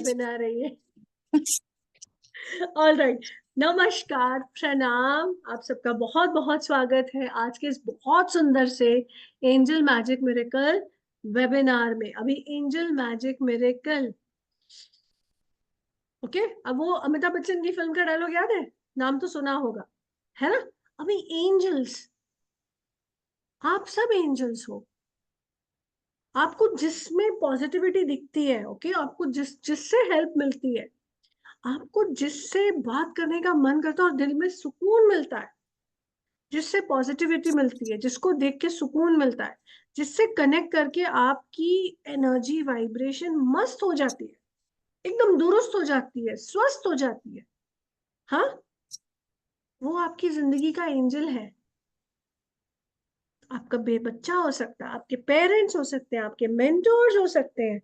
बना रही है। ऑल राइट, नमस्कार, प्रणाम, आप सबका बहुत बहुत स्वागत है आज के इस बहुत सुंदर से एंजल मैजिक मिरेकल वेबिनार में। अभी एंजल मैजिक मिरेकल, ओके, अब वो अमिताभ बच्चन की फिल्म का डायलॉग याद है? नाम तो सुना होगा, है ना? अभी एंजल्स, आप सब एंजल्स हो। आपको जिसमें पॉजिटिविटी दिखती है, ओके, आपको जिससे हेल्प मिलती है, आपको जिससे बात करने का मन करता है और दिल में सुकून मिलता है, जिससे पॉजिटिविटी मिलती है, जिसको देख के सुकून मिलता है, जिससे कनेक्ट करके आपकी एनर्जी वाइब्रेशन मस्त हो जाती है, एकदम दुरुस्त हो जाती है, स्वस्थ हो जाती है, हाँ, वो आपकी जिंदगी का एंजल है। आपका बच्चा हो सकता है, आपके पेरेंट्स हो सकते हैं, आपके मेंटोर्स हो सकते हैं,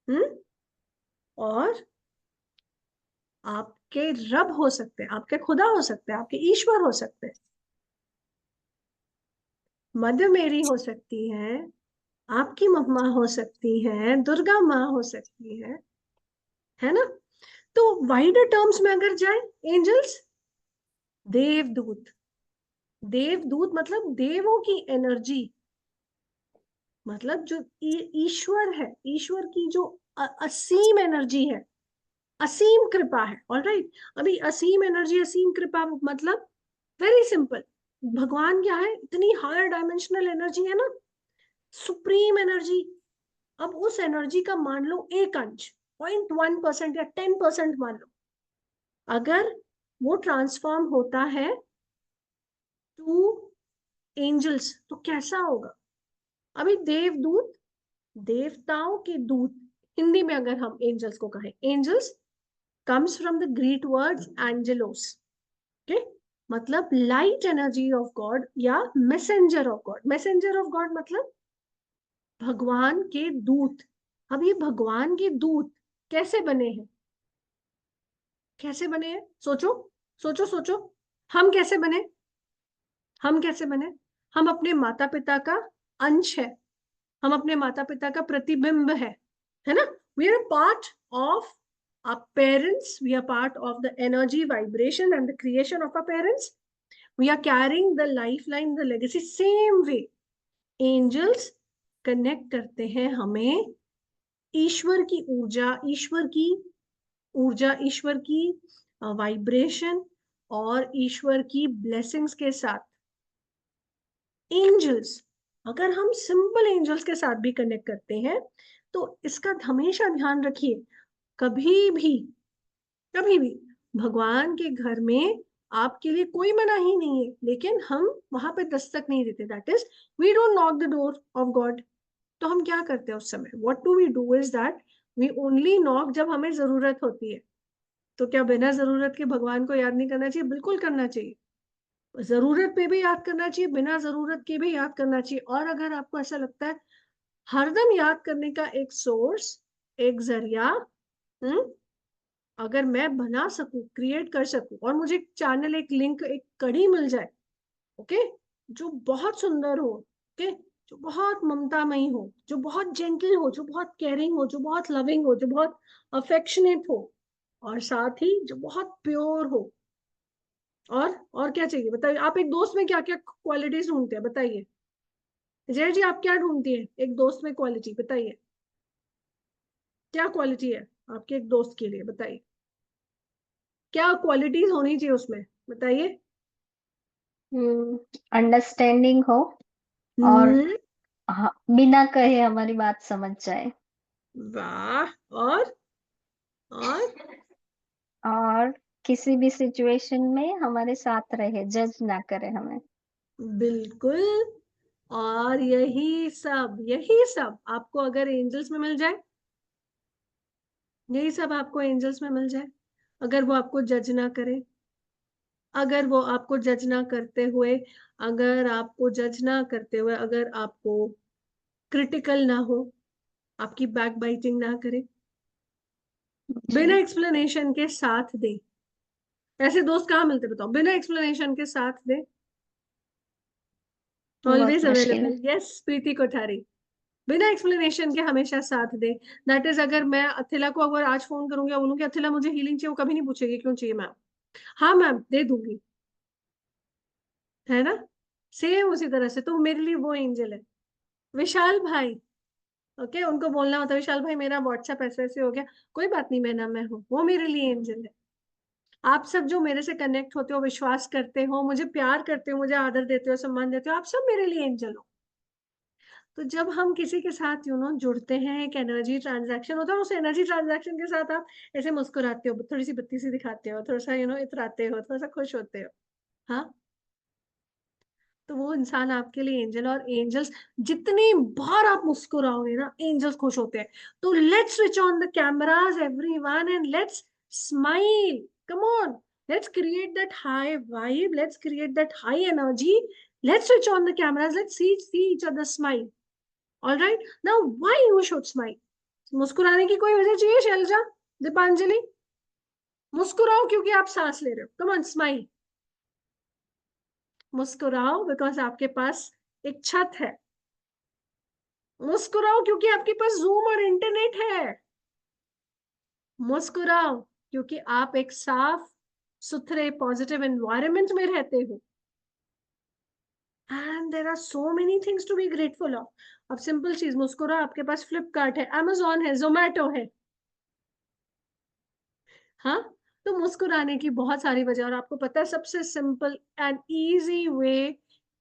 हम्म, और आपके रब हो सकते हैं, आपके खुदा हो सकते हैं, आपके ईश्वर हो सकते हैं, मदर मेरी हो सकती है, आपकी मम्मा हो सकती है, दुर्गा माँ हो सकती है ना? तो वाइडर टर्म्स में अगर जाए, एंजल्स, देवदूत, देवदूत मतलब देवों की एनर्जी, मतलब जो ईश्वर है, ईश्वर की जो असीम एनर्जी है, असीम कृपा है। ऑलराइट, अभी असीम एनर्जी, असीम कृपा मतलब वेरी सिंपल, भगवान क्या है? इतनी हायर डायमेंशनल एनर्जी है ना, सुप्रीम एनर्जी। अब उस एनर्जी का मान लो एक अंश, 0.1% या 10% मान लो, अगर वो ट्रांसफॉर्म होता है टू एंजल्स तो कैसा होगा? अभी देवदूत, देवताओं के दूत, हिंदी में अगर हम एंजल्स को कहें, angels comes from the Greek words angelos, okay, मतलब लाइट एनर्जी ऑफ गॉड या messenger of God. Messenger of God मतलब भगवान के दूत। अब ये भगवान के दूत कैसे बने हैं? कैसे बने हैं? सोचो, सोचो, सोचो, हम कैसे बने? हम कैसे बने? हम अपने माता पिता का अंश है, हम अपने माता पिता का प्रतिबिंब है ना? We are part of our parents, we are part of the energy vibration and the creation of our parents. We are carrying the lifeline, the legacy. Same way angels connect करते हैं हमें ईश्वर की ऊर्जा, ईश्वर की ऊर्जा, ईश्वर की वाइब्रेशन और ईश्वर की ब्लेसिंग्स के साथ। एंजल्स, अगर हम सिंपल एंजल्स के साथ भी कनेक्ट करते हैं तो इसका हमेशा ध्यान रखिए, कभी भी, कभी भी भगवान के घर में आपके लिए कोई मनाही नहीं है, लेकिन हम वहां पे दस्तक नहीं देते, that is we don't knock the door of God. तो हम क्या करते हैं उस समय? What do we do is that we only knock जब हमें जरूरत होती है। तो क्या बिना जरूरत के भगवान को याद नहीं करना चाहिए? बिल्कुल करना चाहिए, जरूरत पे भी याद करना चाहिए, बिना जरूरत के भी याद करना चाहिए। और अगर आपको ऐसा लगता है हरदम याद करने का एक सोर्स, एक जरिया, अगर मैं बना सकूं, क्रिएट कर सकूं, और मुझे एक चैनल, एक लिंक, एक कड़ी मिल जाए, ओके, जो बहुत सुंदर हो, ओके, जो बहुत ममतामयी हो, जो बहुत जेंटल हो, जो बहुत केयरिंग हो, जो बहुत लविंग हो, जो बहुत अफेक्शनेट हो, और साथ ही जो बहुत प्योर हो, और क्या चाहिए बताइए? आप एक दोस्त में क्या क्या क्वालिटीज ढूंढते हैं बताइए? जय जी, आप क्या ढूंढती है एक दोस्त में क्वालिटी? बताइए, क्या क्वालिटी है आपके एक दोस्त के लिए? बताइए, क्या क्वालिटीज होनी चाहिए उसमें? बताइए। अंडरस्टैंडिंग हो और हम्म, हाँ, बिना कहे हमारी बात समझ जाए वाह, और और किसी भी सिचुएशन में हमारे साथ रहे, जज ना करे हमें। बिल्कुल। और यही सब आपको अगर एंजल्स में मिल जाए, यही सब आपको एंजल्स में मिल जाए, अगर वो आपको जज ना करे, अगर वो आपको जज ना करते हुए, अगर आपको जज ना करते हुए, अगर आपको क्रिटिकल ना हो, आपकी बैक बाइटिंग ना करे, बिना जी, एक्सप्लेनेशन के साथ दे। ऐसे दोस्त कहाँ मिलते बताओ, बिना एक्सप्लेनेशन के साथ दे? बहुत ऑलवेज मुश्किल है। अवेलेबल, यस, प्रीति कोठारी, बिना एक्सप्लेनेशन के हमेशा साथ दे। दैट इज, अगर मैं अथिला को अगर आज फोन करूंगी और बोलूंगी अथिला मुझे हीलिंग चाहिए, वो कभी नहीं पूछेगी क्यों चाहिए मैम, हाँ मैम दे दूंगी, है ना। सेम उसी तरह से तो मेरे लिए वो एंजल है। विशाल भाई, ओके, उनको बोलना होता है विशाल भाई मेरा व्हाट्सएप ऐसे ऐसे हो गया, कोई बात नहीं, मैं हूँ, वो मेरे लिए एंजल है। आप सब जो मेरे से कनेक्ट होते हो, विश्वास करते हो, मुझे प्यार करते हो, मुझे आदर देते हो, सम्मान देते हो, आप सब मेरे लिए एंजल हो। तो जब हम किसी के साथ जुड़ते हैं, एक एनर्जी ट्रांजैक्शन होता है, उस एनर्जी ट्रांजैक्शन के साथ आप ऐसे मुस्कुराते हो, थोड़ी सी बत्ती सी दिखाते हो, थोड़ा सा इतराते हो, थोड़ा सा खुश होते हो, हाँ, तो वो इंसान आपके लिए एंजल। और एंजल्स, जितनी बार आप मुस्कुराओगे ना, एंजल्स खुश होते हैं। तो let's switch on the cameras everyone and let's smile, come on, let's create that high vibe, let's create that high energy, let's switch on the cameras, let's see each other smile. All right, now why you should smile? मुस्कुराने की कोई वजह चाहिए शैलजा, दीपांजलि? मुस्कुराओ क्योंकि आप सांस ले रहे हो, कम ऑन स्माइल। मुस्कुराओ बिकॉज आपके पास एक छत है। मुस्कुराओ क्योंकि आपके पास जूम और इंटरनेट है। मुस्कुराओ क्योंकि आप एक साफ सुथरे पॉजिटिव एनवायरनमेंट में रहते हो। And there are so many things to be grateful of. अब सिंपल चीज, मुस्कुराओ, आपके पास फ्लिपकार्ट है, amazon है, जोमेटो है, हाँ। तो मुस्कुराने की बहुत सारी वजह, और आपको पता है सबसे simple and easy way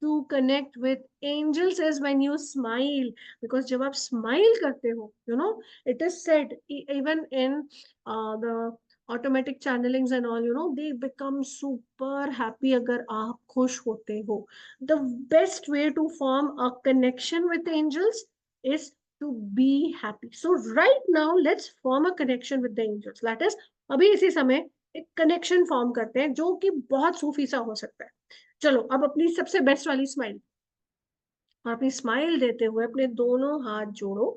to connect with angels is when you smile. Because जब आप स्माइल करते हो, it is said even in the automatic channellings and all, they become super happy अगर आप खुश होते हो। The best way to form a connection with angels is to be happy. So right now let's form a connection with the angels. That is, अभी इसी समय एक connection form करते हैं जो कि बहुत सूफी सा हो सकता है। चलो अब अपनी सबसे बेस्ट वाली स्माइल, और अपनी स्माइल देते हुए अपने दोनों हाथ जोड़ो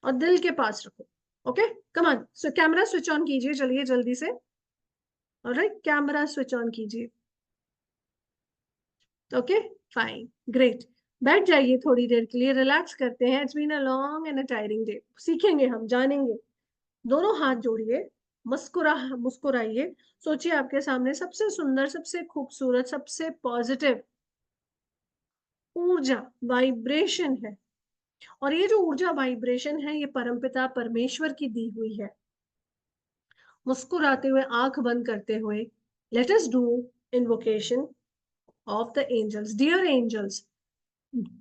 और दिल के पास रखो। Okay, come on, so camera switch on कीजिए, चलिए जल्दी से। ऑलराइट, कैमरा स्विच ऑन कीजिए। Okay, fine, great. बैठ जाइए थोड़ी देर के लिए, रिलैक्स करते हैं। It's been a long and a tiring day. सीखेंगे, हम जानेंगे। दोनों हाथ जोड़िए, मुस्कुराइए। सोचिए आपके सामने सबसे सुंदर, सबसे खूबसूरत, सबसे पॉजिटिव ऊर्जा, वाइब्रेशन है। और ये जो ऊर्जा वाइब्रेशन है, ये परमपिता परमेश्वर की दी हुई है। मुस्कुराते हुए, आंख बंद करते हुए, let us do invocation of the angels. Dear angels,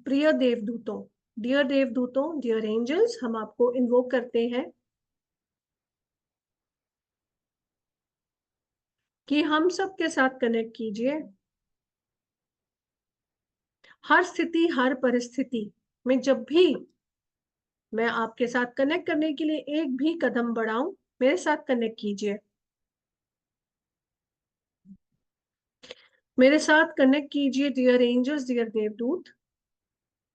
प्रिय देवदूतों, डियर देवदूतों, डियर एंजल्स, हम आपको इन्वोक करते हैं कि हम सबके साथ कनेक्ट कीजिए। हर स्थिति, हर परिस्थिति में जब भी मैं आपके साथ कनेक्ट करने के लिए एक भी कदम बढ़ाऊं, मेरे साथ कनेक्ट कीजिए। मेरे साथ कनेक्ट कीजिए डियर एंजल्स, डियर देवदूत।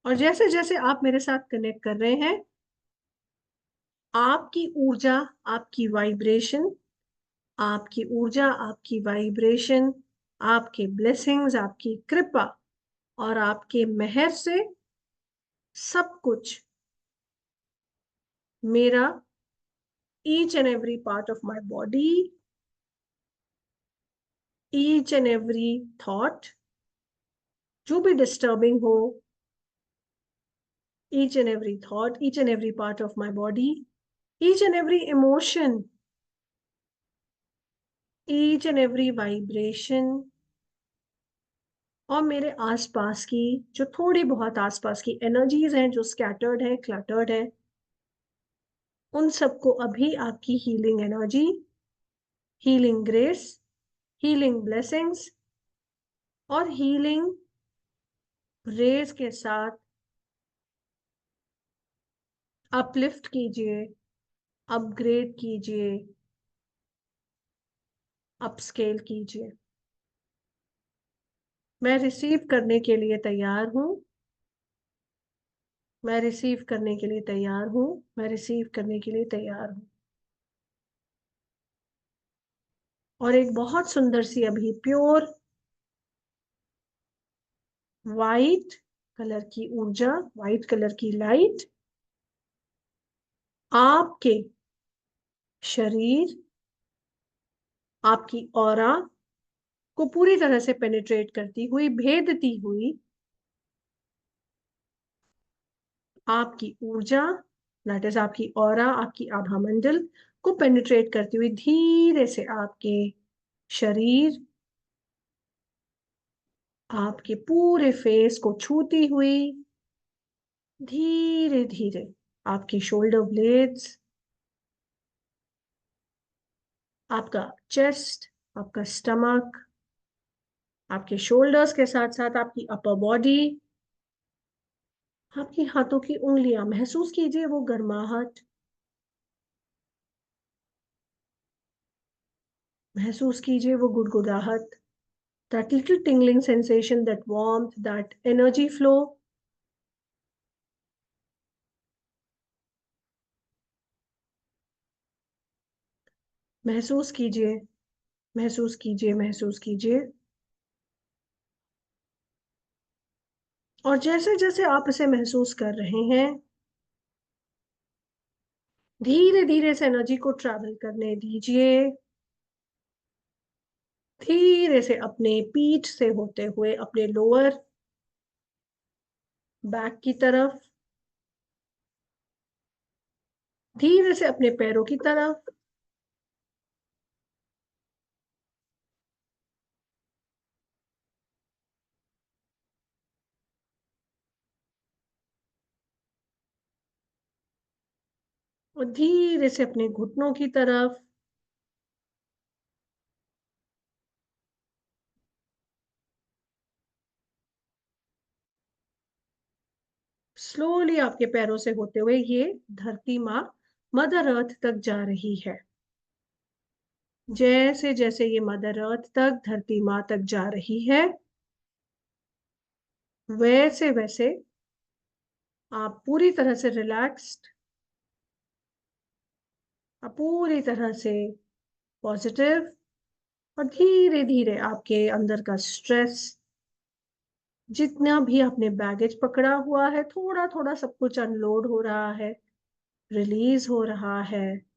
और जैसे जैसे आप मेरे साथ कनेक्ट कर रहे हैं, आपकी ऊर्जा, आपकी वाइब्रेशन, आपकी ऊर्जा, आपकी वाइब्रेशन, आपके ब्लेसिंग्स, आपकी कृपा और आपके मेहर से सब कुछ मेरा, each and every part of my body, each and every thought जो भी डिस्टर्बिंग हो, each and every thought, each and every part of my body, each and every emotion, each and every vibration, और मेरे आसपास की जो थोड़ी बहुत आसपास की एनर्जीज हैं, जो स्कैटर्ड है, क्लटर्ड है, उन सबको अभी आपकी healing energy, healing grace, healing blessings और हीलिंग रेज के साथ अपलिफ्ट कीजिए, अपग्रेड कीजिए, अपस्केल कीजिए। मैं रिसीव करने के लिए तैयार हूं, मैं रिसीव करने के लिए तैयार हूं, मैं रिसीव करने के लिए तैयार हूं। और एक बहुत सुंदर सी अभी प्योर वाइट कलर की ऊर्जा, वाइट कलर की लाइट आपके शरीर, आपकी ऑरा को पूरी तरह से पेनिट्रेट करती हुई, भेदती हुई, आपकी ऊर्जा, दैट इज आपकी ऑरा, आपकी आभा मंडल को पेनिट्रेट करती हुई धीरे से आपके शरीर, आपके पूरे फेस को छूती हुई धीरे धीरे आपकी शोल्डर ब्लेड्स, आपका चेस्ट, आपका स्टमक, आपके शोल्डर्स के साथ साथ आपकी अपर बॉडी, आपकी हाथों की उंगलियां महसूस कीजिए वो गर्माहट, महसूस कीजिए वो गुदगुदाहट, that little tingling sensation, that warmth, that energy flow. महसूस कीजिए, महसूस कीजिए, महसूस कीजिए। और जैसे जैसे आप इसे महसूस कर रहे हैं, धीरे धीरे इस एनर्जी को ट्रैवल करने दीजिए, धीरे से अपने पीठ से होते हुए अपने लोअर बैक की तरफ, धीरे से अपने पैरों की तरफ, और धीरे से अपने घुटनों की तरफ, स्लोली आपके पैरों से होते हुए ये धरती माँ, मदर अर्थ तक जा रही है। जैसे जैसे ये मदर अर्थ तक, धरती माँ तक जा रही है, वैसे वैसे आप पूरी तरह से रिलैक्स्ड, आप पूरी तरह से पॉजिटिव, और धीरे धीरे आपके अंदर का स्ट्रेस, जितना भी आपने बैगेज पकड़ा हुआ है, थोड़ा थोड़ा सब कुछ अनलोड हो रहा है, रिलीज हो रहा है।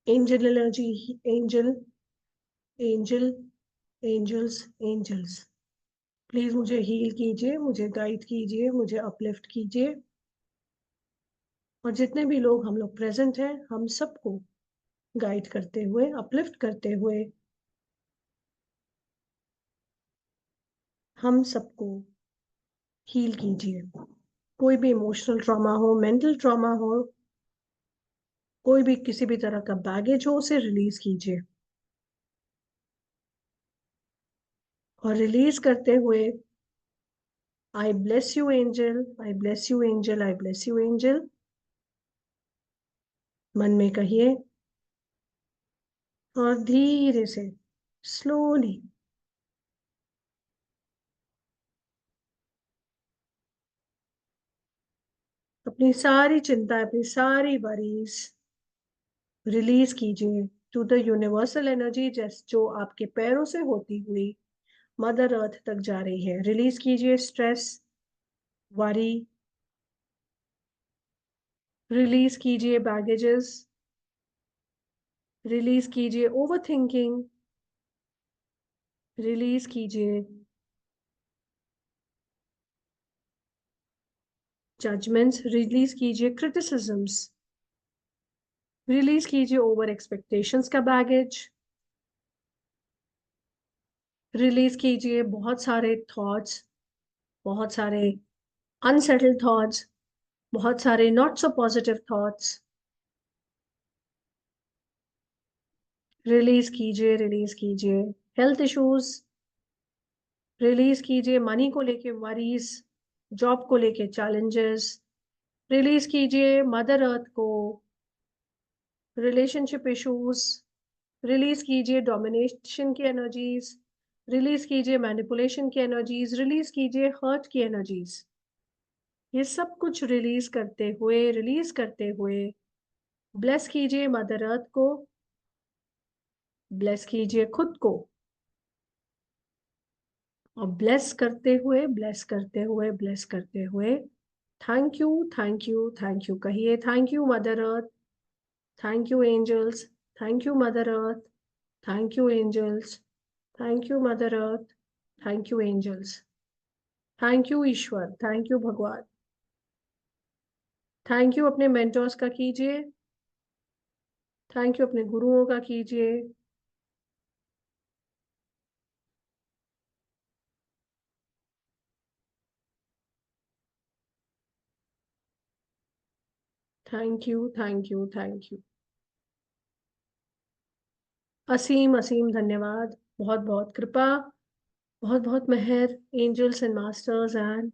Angel energy, angel, angel, angels, angels, please मुझे हील कीजिए, मुझे गाइड कीजिए, मुझे अपलिफ्ट कीजिए। और जितने भी लोग हम लोग प्रेजेंट हैं, हम सबको गाइड करते हुए, अपलिफ्ट करते हुए, हम सबको हील कीजिए। कोई भी इमोशनल ट्रॉमा हो, मेंटल ट्रॉमा हो, कोई भी किसी भी तरह का बैगेज हो, उसे रिलीज कीजिए। और रिलीज करते हुए, आई bless you angel, I bless you angel, I bless you angel, मन में कहिए। और धीरे से, स्लोली, अपनी सारी चिंता, अपनी सारी वरीज रिलीज कीजिए टू द यूनिवर्सल एनर्जी, जो आपके पैरों से होती हुई मदर अर्थ तक जा रही है। रिलीज कीजिए स्ट्रेस, वरी, रिलीज कीजिए बैगेजेस, रिलीज कीजिए ओवर थिंकिंग, रिलीज कीजिए जजमेंट्स, रिलीज कीजिए क्रिटिसिजम्स, रिलीज कीजिए ओवर एक्सपेक्टेशंस का बैगेज, रिलीज कीजिए बहुत सारे थॉट्स, बहुत सारे अनसेटल्ड थॉट्स, बहुत सारे not so positive thoughts, release कीजिए, रिलीज कीजिए हेल्थ इश्यूज, रिलीज कीजिए मनी को लेके वरीज, जॉब को लेके चैलेंजेस। रिलीज कीजिए मदर अर्थ को, रिलेशनशिप इश्यूज। रिलीज कीजिए डोमिनेशन की एनर्जीज, रिलीज कीजिए मैनिपुलेशन की एनर्जीज, रिलीज कीजिए हर्ट की एनर्जीज। ये सब कुछ रिलीज करते हुए ब्लेस कीजिए मदर अर्थ को, ब्लेस कीजिए खुद को, और ब्लेस करते हुए thank you, thank you, thank you कहिए। Thank you Mother Earth, thank you angels, thank you Mother Earth, thank you angels, thank you Mother Earth, thank you angels, thank you ईश्वर, thank you भगवान। Thank you अपने mentors का कीजिए, thank you अपने गुरुओं का कीजिए। Thank you, thank you, thank you. असीम असीम धन्यवाद, बहुत बहुत कृपा, बहुत बहुत मेहर angels and masters and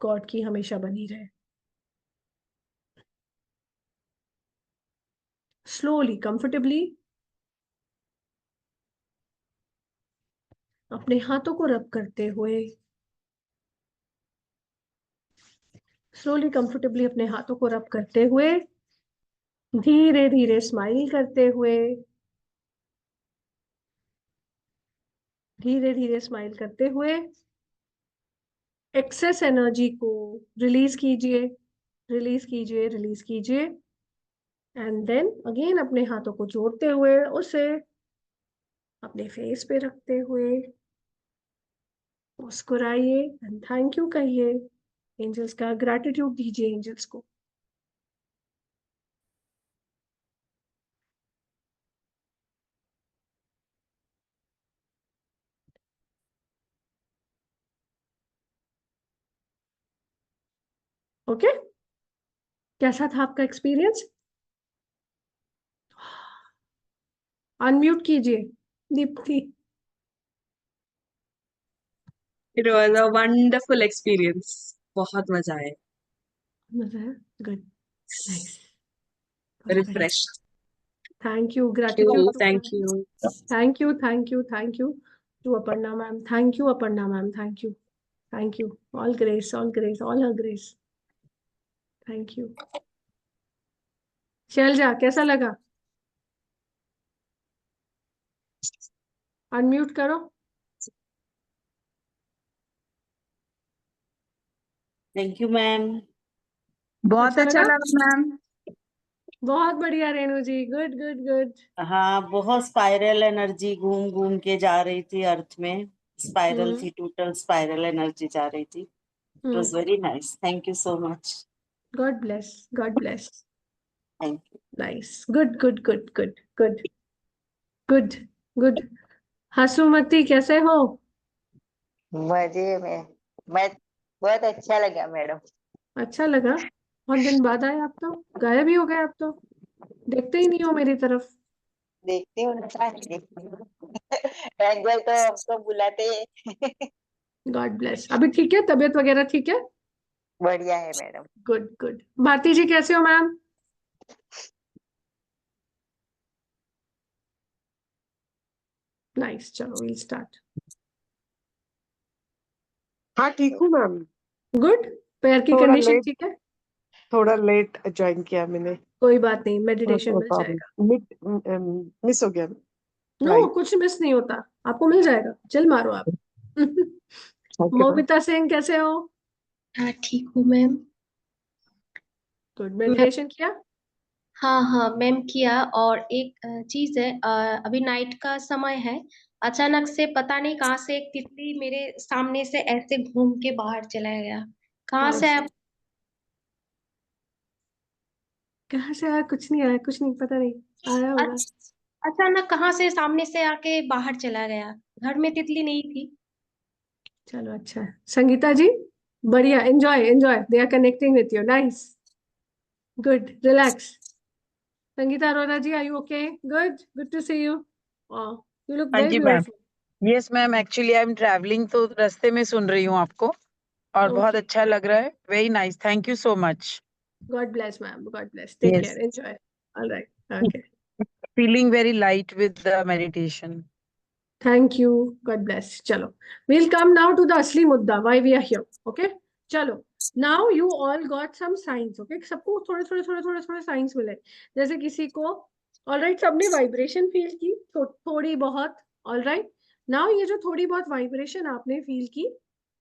God की हमेशा बनी रहे। स्लोली कंफर्टेबली अपने हाथों को रब करते हुए, स्लोली कंफर्टेबली अपने हाथों को रब करते हुए, धीरे धीरे स्माइल करते हुए, धीरे धीरे स्माइल करते हुए एक्सेस एनर्जी को रिलीज कीजिए, रिलीज कीजिए, रिलीज कीजिए। एंड देन अगेन अपने हाथों को जोड़ते हुए उसे अपने फेस पे रखते हुए मुस्कुराइए एंड थैंक यू कहिए। एंजल्स का ग्रैटिट्यूड दीजिए एंजल्स को। ओके, कैसा था आपका एक्सपीरियंस? अनम्यूट कीजिए Deepti. It was a wonderful experience. बहुत मजा आया. मजा है, good, nice, Refreshed. Thank you, Thank gratitude you. Too, Thank you. Thank you, thank you, thank you to Aparna ma'am, thank you Aparna ma'am, thank you, thank you, all grace, all grace, all her grace, thank you. Shailaja कैसा लगा? Unmute करो। Thank you, ma'am. बहुत अच्छा अच्छा लगा? लगा ma'am. बहुत बढ़िया रेणु जी, गुड गुड गुड। हाँ, बहुत स्पाइरल एनर्जी घूम घूम के जा रही थी अर्थ में. स्पाइरल थी, टोटल स्पाइरल एनर्जी जा रही थी. It was very nice. Thank you so much. God bless, God bless, Thank you. Nice, good good good good good good good. Hasumati कैसे हो? मजे में। मैं बहुत अच्छा लगा मैडम। अच्छा लगा? बहुत दिन बाद आए आप तो, गायब ही हो गए आप तो, देखते ही नहीं हो मेरी तरफ। देखती हूँ ना एंजल तो हमको बुलाते हैं। God bless. अभी ठीक है, तबीयत वगैरह ठीक है? बढ़िया है madam. Good good. Bharti ji कैसे हो मैम? नाइस, चलो वी स्टार्ट। हाँ ठीक हूँ मैम। गुड। पैर की थोड़ा कंडीशन लेट ठीक है? थोड़ा लेट ज्वाइन किया मैंने। कोई बात नहीं, मेडिटेशन मिल तो जाएगा। मिस हो गया नो, फ्लाइट। कुछ मिस नहीं होता, आपको मिल जाएगा, चिल मारो आप। Okay ma'am. मोबिता सिंह कैसे हो? हाँ ठीक हूँ मैम। गुड। मैं मेडिटेशन किया? हाँ हाँ मैम किया। और एक चीज है, अभी नाइट का समय है। अचानक से पता नहीं कहाँ से एक तितली मेरे सामने से ऐसे घूम के बाहर चला गया। कहाँ कहाँ से से? आप? कहाँ से आया? कुछ नहीं आया, कुछ नहीं, पता नहीं, आया होगा। अचानक कहाँ से सामने से आके बाहर चला गया। घर में तितली नहीं थी। चलो अच्छा है। संगीता जी बढ़िया, enjoy enjoy, they are connecting with you, nice, good, relax. Sangeeta Arora ji, are you okay? Good, good to see you. You look हाँ वेरी जी ma'am. Beautiful. Yes ma'am, actually I am travelling, तो रास्ते में सुन रही हूँ आपको, और बहुत Okay. अच्छा लग रहा है. Very nice, thank you so much. God bless, ma'am. God bless. Take Yes, care. Enjoy. All right. Okay. feeling very light with the meditation. Thank you. God bless. Chalo. We'll come now to the asli mudda, why we are here. Okay? Chalo. Now you all got some signs. Okay? सबको थोड़े थोड़े थोड़े थोड़े थोड़े signs मिले. जैसे किसी को, all right, सबने vibration feel की, थोड़ी बहुत. All right. Now ये जो थोड़ी बहुत vibration आपने feel की,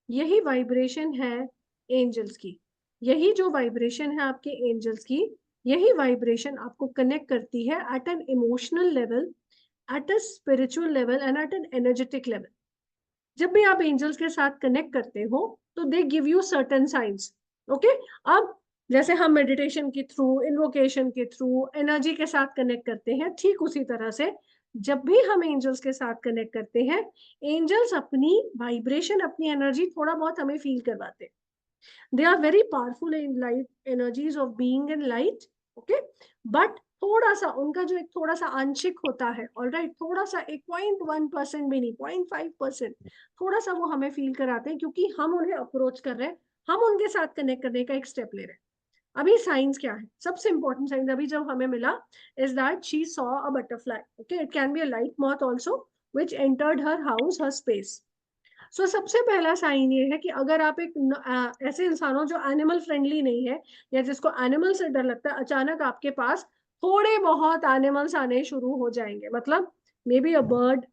यही vibration है angels की. यही जो vibration है आपके angels की, यही vibration आपको connect करती है at an emotional level, at a spiritual level and at an energetic level. जब भी आप एंजल्स के साथ कनेक्ट करते हो तो they give you certain science. Okay, अब जैसे हम मेडिटेशन के थ्रू, इन्वोकेशन के थ्रू एनर्जी के साथ कनेक्ट करते हैं, ठीक उसी तरह से जब भी हम एंजल्स के साथ कनेक्ट करते हैं, एंजल्स अपनी वाइब्रेशन, अपनी एनर्जी थोड़ा बहुत हमें फील करवाते हैं. They are very powerful in light energies of being in light. Okay, but थोड़ा सा उनका जो एक थोड़ा सा आंशिक होता है, ऑलराइट, थोड़ा सा 1.1% भी नहीं, 0.5%, थोड़ा सा वो हमें फील कराते हैं, क्योंकि हम उन्हें अप्रोच कर रहे हैं, हम उनके साथ कनेक्ट करने का एक स्टेप ले रहे हैं. अभी साइंस क्या है, सबसे इंपॉर्टेंट साइंस अभी जब हमें मिला is that she saw a butterfly. Okay, it can be a light moth also which entered her house, her space. So सबसे पहला साइन ये है कि अगर आप एक ऐसे इंसान हो जो एनिमल फ्रेंडली नहीं है, या जिसको एनिमल से डर लगता है, अचानक आपके पास थोड़े बहुत एनिमल्स आने शुरू हो जाएंगे. मतलब may be a bird,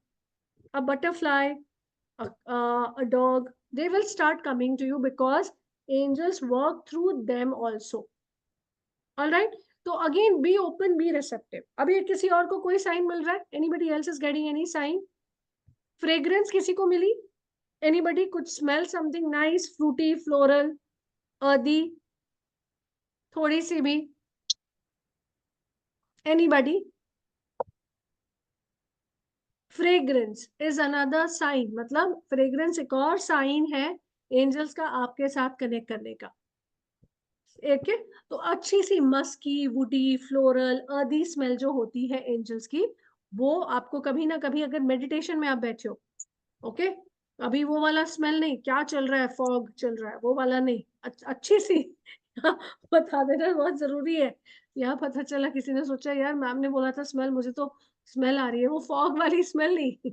a butterfly, a dog, they will start coming to you because angels work through them also. All right. तो again be open, be receptive. अभी किसी और को कोई साइन मिल रहा है? Anybody else is getting any sign? Fragrance किसी को मिली? Anybody could smell something nice, fruity, floral, earthy, थोड़ी सी भी? Anybody? Fragrance is another sign. मतलब फ्रेग्रेंस एक और साइन है एंजल्स का आपके साथ कनेक्ट करने का. एक तो अच्छी सी musky, woody, floral, earthy smell जो होती है एंजल्स की, वो आपको कभी ना कभी, अगर मेडिटेशन में आप बैठे हो, ओके, अभी वो वाला स्मेल नहीं, क्या चल रहा है, फॉग चल रहा है, वो वाला नहीं, अच्छी सी बता देना बहुत जरूरी है. यहाँ पता चला किसी ने सोचा यार मैम ने बोला था स्मेल, मुझे तो स्मेल आ रही है, वो फॉग वाली स्मेल नहीं.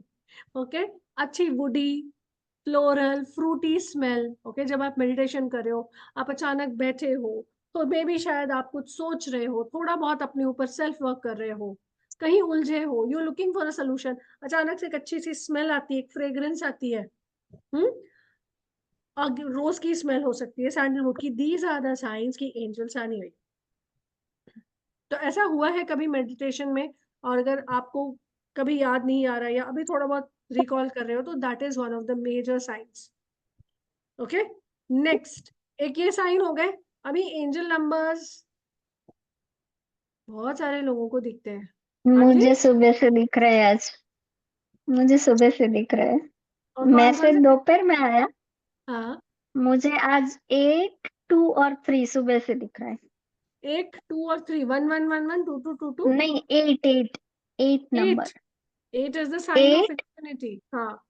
ओके, अच्छी woody, floral, Frooti smell. Okay, जब आप मेडिटेशन कर रहे हो, आप अचानक बैठे हो, तो मे बी शायद आप कुछ सोच रहे हो, थोड़ा बहुत अपने ऊपर सेल्फ वर्क कर रहे हो, कहीं उलझे हो, you looking for a solution, अचानक से एक अच्छी सी स्मेल आती है, एक फ्रेग्रेंस आती है. रोज की स्मेल हो सकती है, सैंडलवुड की. दीज आर द साइंस की एंजल्स आने हुई. तो ऐसा हुआ है कभी मेडिटेशन में, और अगर आपको कभी याद नहीं आ रहा है या अभी थोड़ा बहुत रिकॉल कर रहे हो, तो that is one of the major signs. Okay, next एक ये साइन हो गए. अभी एंजल नंबर्स बहुत सारे लोगों को दिखते हैं. हाँ जी, मुझे सुबह से दिख रहा है आज, मुझे सुबह से दिख रहा है. और कौन कौन मैसेज से? दोपहर में आया, हाँ, मुझे आज 8, 2 और 3 सुबह से दिख रहा है. 8, 2 और 3, 1 1 1 1 2 2 2 2. नहीं, 8 8 8 number. 8 is the sign of 8 infinity. हाँ,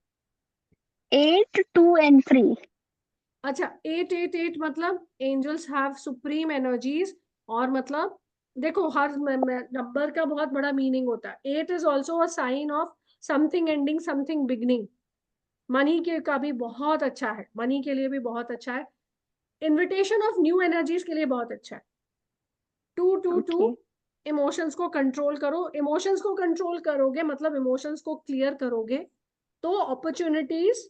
8 2 and 3. अच्छा, 8 मतलब एंजल्स हैव सुप्रीम एनर्जीज. और मतलब देखो, हर नंबर का बहुत बड़ा मीनिंग होता है. 8 is also a sign of something ending, something beginning. Money के का भी बहुत अच्छा है, मनी के लिए भी बहुत अच्छा है, इन्विटेशन ऑफ न्यू एनर्जीज के लिए बहुत अच्छा है. 2 2 2, Okay. इमोशंस को कंट्रोल करो. इमोशंस को कंट्रोल करोगे मतलब इमोशंस को क्लियर करोगे, तो अपॉर्चुनिटीज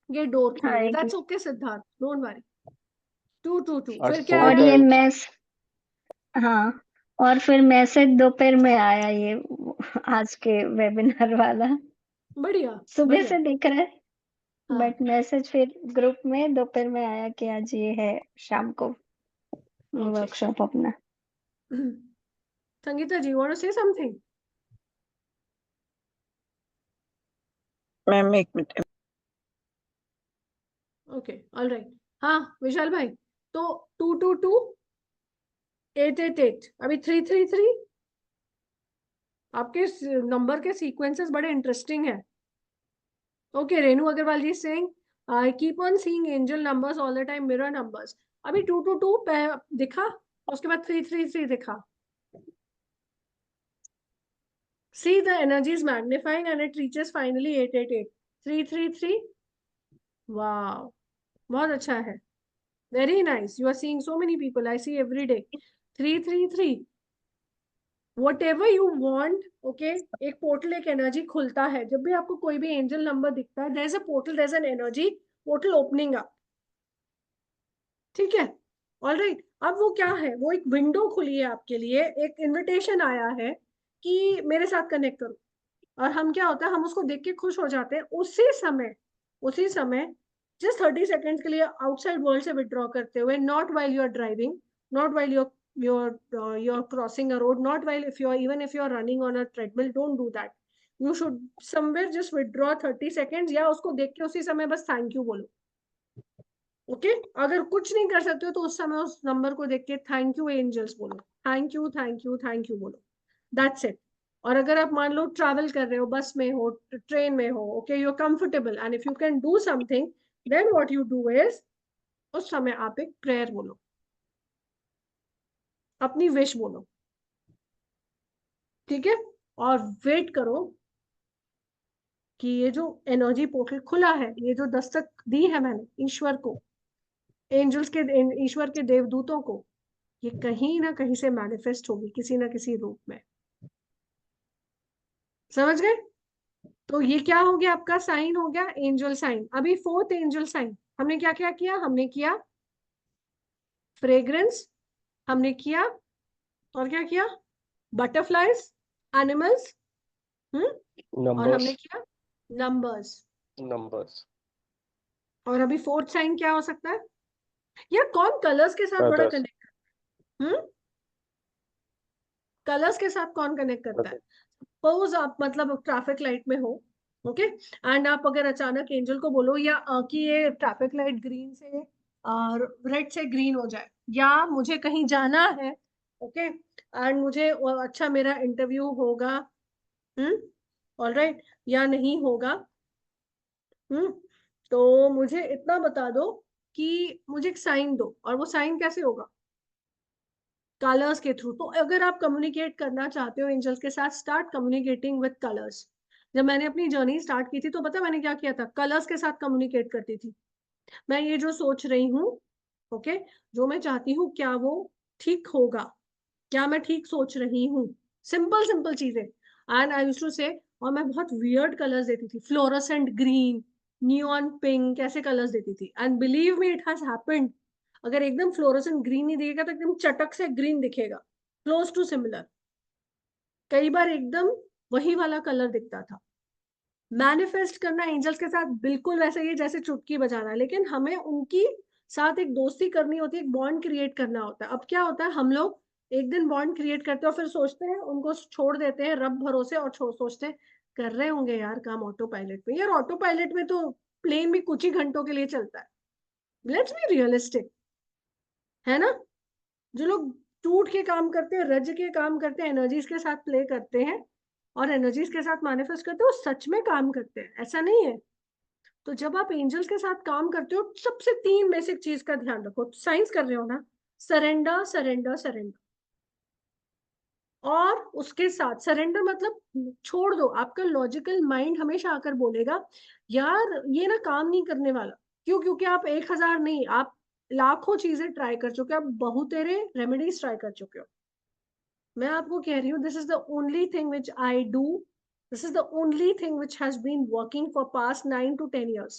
ये डोर खोलेंगे. आएगी. That's okay Siddharth, don't worry. 2 2 2, और फिर क्या और आया? ये मैस हाँ, और फिर मैसेज दोपहर में आया, ये आज के वेबिनार वाला बढ़िया सुबह बढ़िया. से दिख रहा है, हाँ. बट मैसेज फिर ग्रुप में दोपहर में आया कि आज ये है शाम को Okay. वर्कशॉप अपना. Sangeeta ji, want to say something? Ma'am एक मिनट. Okay, alright. हाँ विशाल भाई, तो 2 2 2, 8 8 8, अभी 3 3 3. आपके नंबर के सीक्वेंसेस बड़े इंटरेस्टिंग है. Okay, Renu Agarwal ji is saying, I keep on seeing angel numbers all the time, mirror numbers. अभी 222 दिखा, उसके बाद 333 दिखा. See, the energy is magnifying and it reaches finally 888. 333. Wow, बहुत अच्छा है. Very nice. You are seeing so many people. I see every day. 333. Whatever you want, okay? एक portal, एक एनर्जी खुलता है. जब भी आपको कोई भी एंजल नंबर दिखता है, there is a portal, there is an energy portal opening up. ठीक है? All right. अब वो क्या है? वो एक विंडो खुली है आपके लिए, एक इनविटेशन आया है कि मेरे साथ कनेक्ट करो. और हम क्या होता है, हम उसको देख के खुश हो जाते हैं. उसी समय just 30 seconds के लिए आउटसाइड वर्ल्ड से विड्रॉ करते हुए, not while you are driving, not while you're crossing a road, not while even if you're running on a treadmill, don't do that. You should somewhere just withdraw 30 seconds, या उसको देख के उसी समय बस थैंक यू बोलो. Okay अगर कुछ नहीं कर सकते हो तो उस समय उस नंबर को देख के थैंक यू एंजल्स बोलो, thank you thank you thank you बोलो. That's it. और अगर आप मान लो ट्रैवल कर रहे हो, बस में हो, ट्रेन में हो, okay you are comfortable and if you can do something, then what you do is, उस समय आप एक प्रेयर बोलो, अपनी विश बोलो. ठीक है? और वेट करो कि ये जो एनर्जी पोर्टल खुला है, ये जो दस्तक दी है मैंने ईश्वर को, एंजल्स के, ईश्वर के देवदूतों को, ये कहीं ना कहीं से मैनिफेस्ट होगी किसी ना किसी रूप में. समझ गए? तो ये क्या हो गया, आपका साइन हो गया एंजल साइन. अभी फोर्थ एंजल साइन हमने क्या क्या किया? हमने किया फ्रेग्रेंस, हमने किया और क्या किया, बटरफ्लाइज, एनिमल्स, और हमने किया नंबर्स. और अभी फोर्थ साइन क्या हो सकता है? या कौन कलर्स के साथ बड़ा कनेक्ट करता है? कलर्स के साथ कौन कनेक्ट करता है? सपोज आप मतलब ट्रैफिक लाइट में हो, ओके एंड आप अगर अचानक एंजल को बोलो या कि ये ट्रैफिक लाइट ग्रीन से रेड से ग्रीन हो जाए, या मुझे कहीं जाना है, ओके एंड मुझे अच्छा मेरा इंटरव्यू होगा, ऑलराइट, या नहीं होगा, तो मुझे इतना बता दो कि मुझे एक साइन दो. और वो साइन कैसे होगा? कलर्स के थ्रू. तो अगर आप कम्युनिकेट करना चाहते हो एंजल्स के साथ, स्टार्ट कम्युनिकेटिंग विद कलर्स. जब मैंने अपनी जर्नी स्टार्ट की थी तो पता मैंने क्या किया था? कलर्स के साथ कम्युनिकेट करती थी. मैं ये जो सोच रही हूँ, ओके, जो मैं चाहती हूँ, क्या वो ठीक होगा? क्या मैं ठीक सोच रही हूँ? सिंपल सिंपल चीजें. एंड आई यूज्ड टू से, और मैं बहुत वियर्ड कलर्स देती थी, फ्लोरोसेंट ग्रीन, नियॉन पिंक, ऐसे कलर्स देती थी. And believe me, it has happened. अगर एकदम फ्लोरोसेंट ग्रीन नहीं दिखेगा तो एकदम चटक से ग्रीन दिखेगा, क्लोज टू सिमिलर. कई बार एकदम वही वाला कलर दिखता था. मैनिफेस्ट करना एंजल्स के साथ बिल्कुल वैसे ही जैसे चुटकी बजाना, लेकिन हमें उनकी साथ एक दोस्ती करनी होती है, एक बॉन्ड क्रिएट करना होता है. अब क्या होता है, हम लोग एक दिन बॉन्ड क्रिएट करते हैं और फिर सोचते हैं, उनको छोड़ देते हैं रब भरोसे, और सोचते हैं कर रहे होंगे यार काम ऑटो पायलट में. यार ऑटो पायलट में तो प्लेन भी कुछ ही घंटों के लिए चलता है. लेट्स बी रियलिस्टिक, है ना? जो लोग टूट के काम करते हैं, रज के काम करते हैं, एनर्जीज के साथ प्ले करते हैं और एनर्जीज के साथ मैनिफेस्ट करते हैं, वो सच में काम करते हैं, ऐसा नहीं है. तो जब आप एंजल्स के साथ काम करते हो, सबसे 3 बेसिक चीज का ध्यान रखो. साइंस कर रहे हो ना, सरेंडर सरेंडर सरेंडर. और उसके साथ सरेंडर मतलब छोड़ दो. आपका लॉजिकल माइंड हमेशा आकर बोलेगा यार ये ना काम नहीं करने वाला. क्यों? क्योंकि आप 1000 नहीं, आप लाखों चीजें ट्राई कर चुके हो, आप बहुतेरे रेमेडीज ट्राई कर चुके हो. मैं आपको कह रही हूँ, this is the only thing which I do, this is the only thing which has been working for past 9 to 10 years,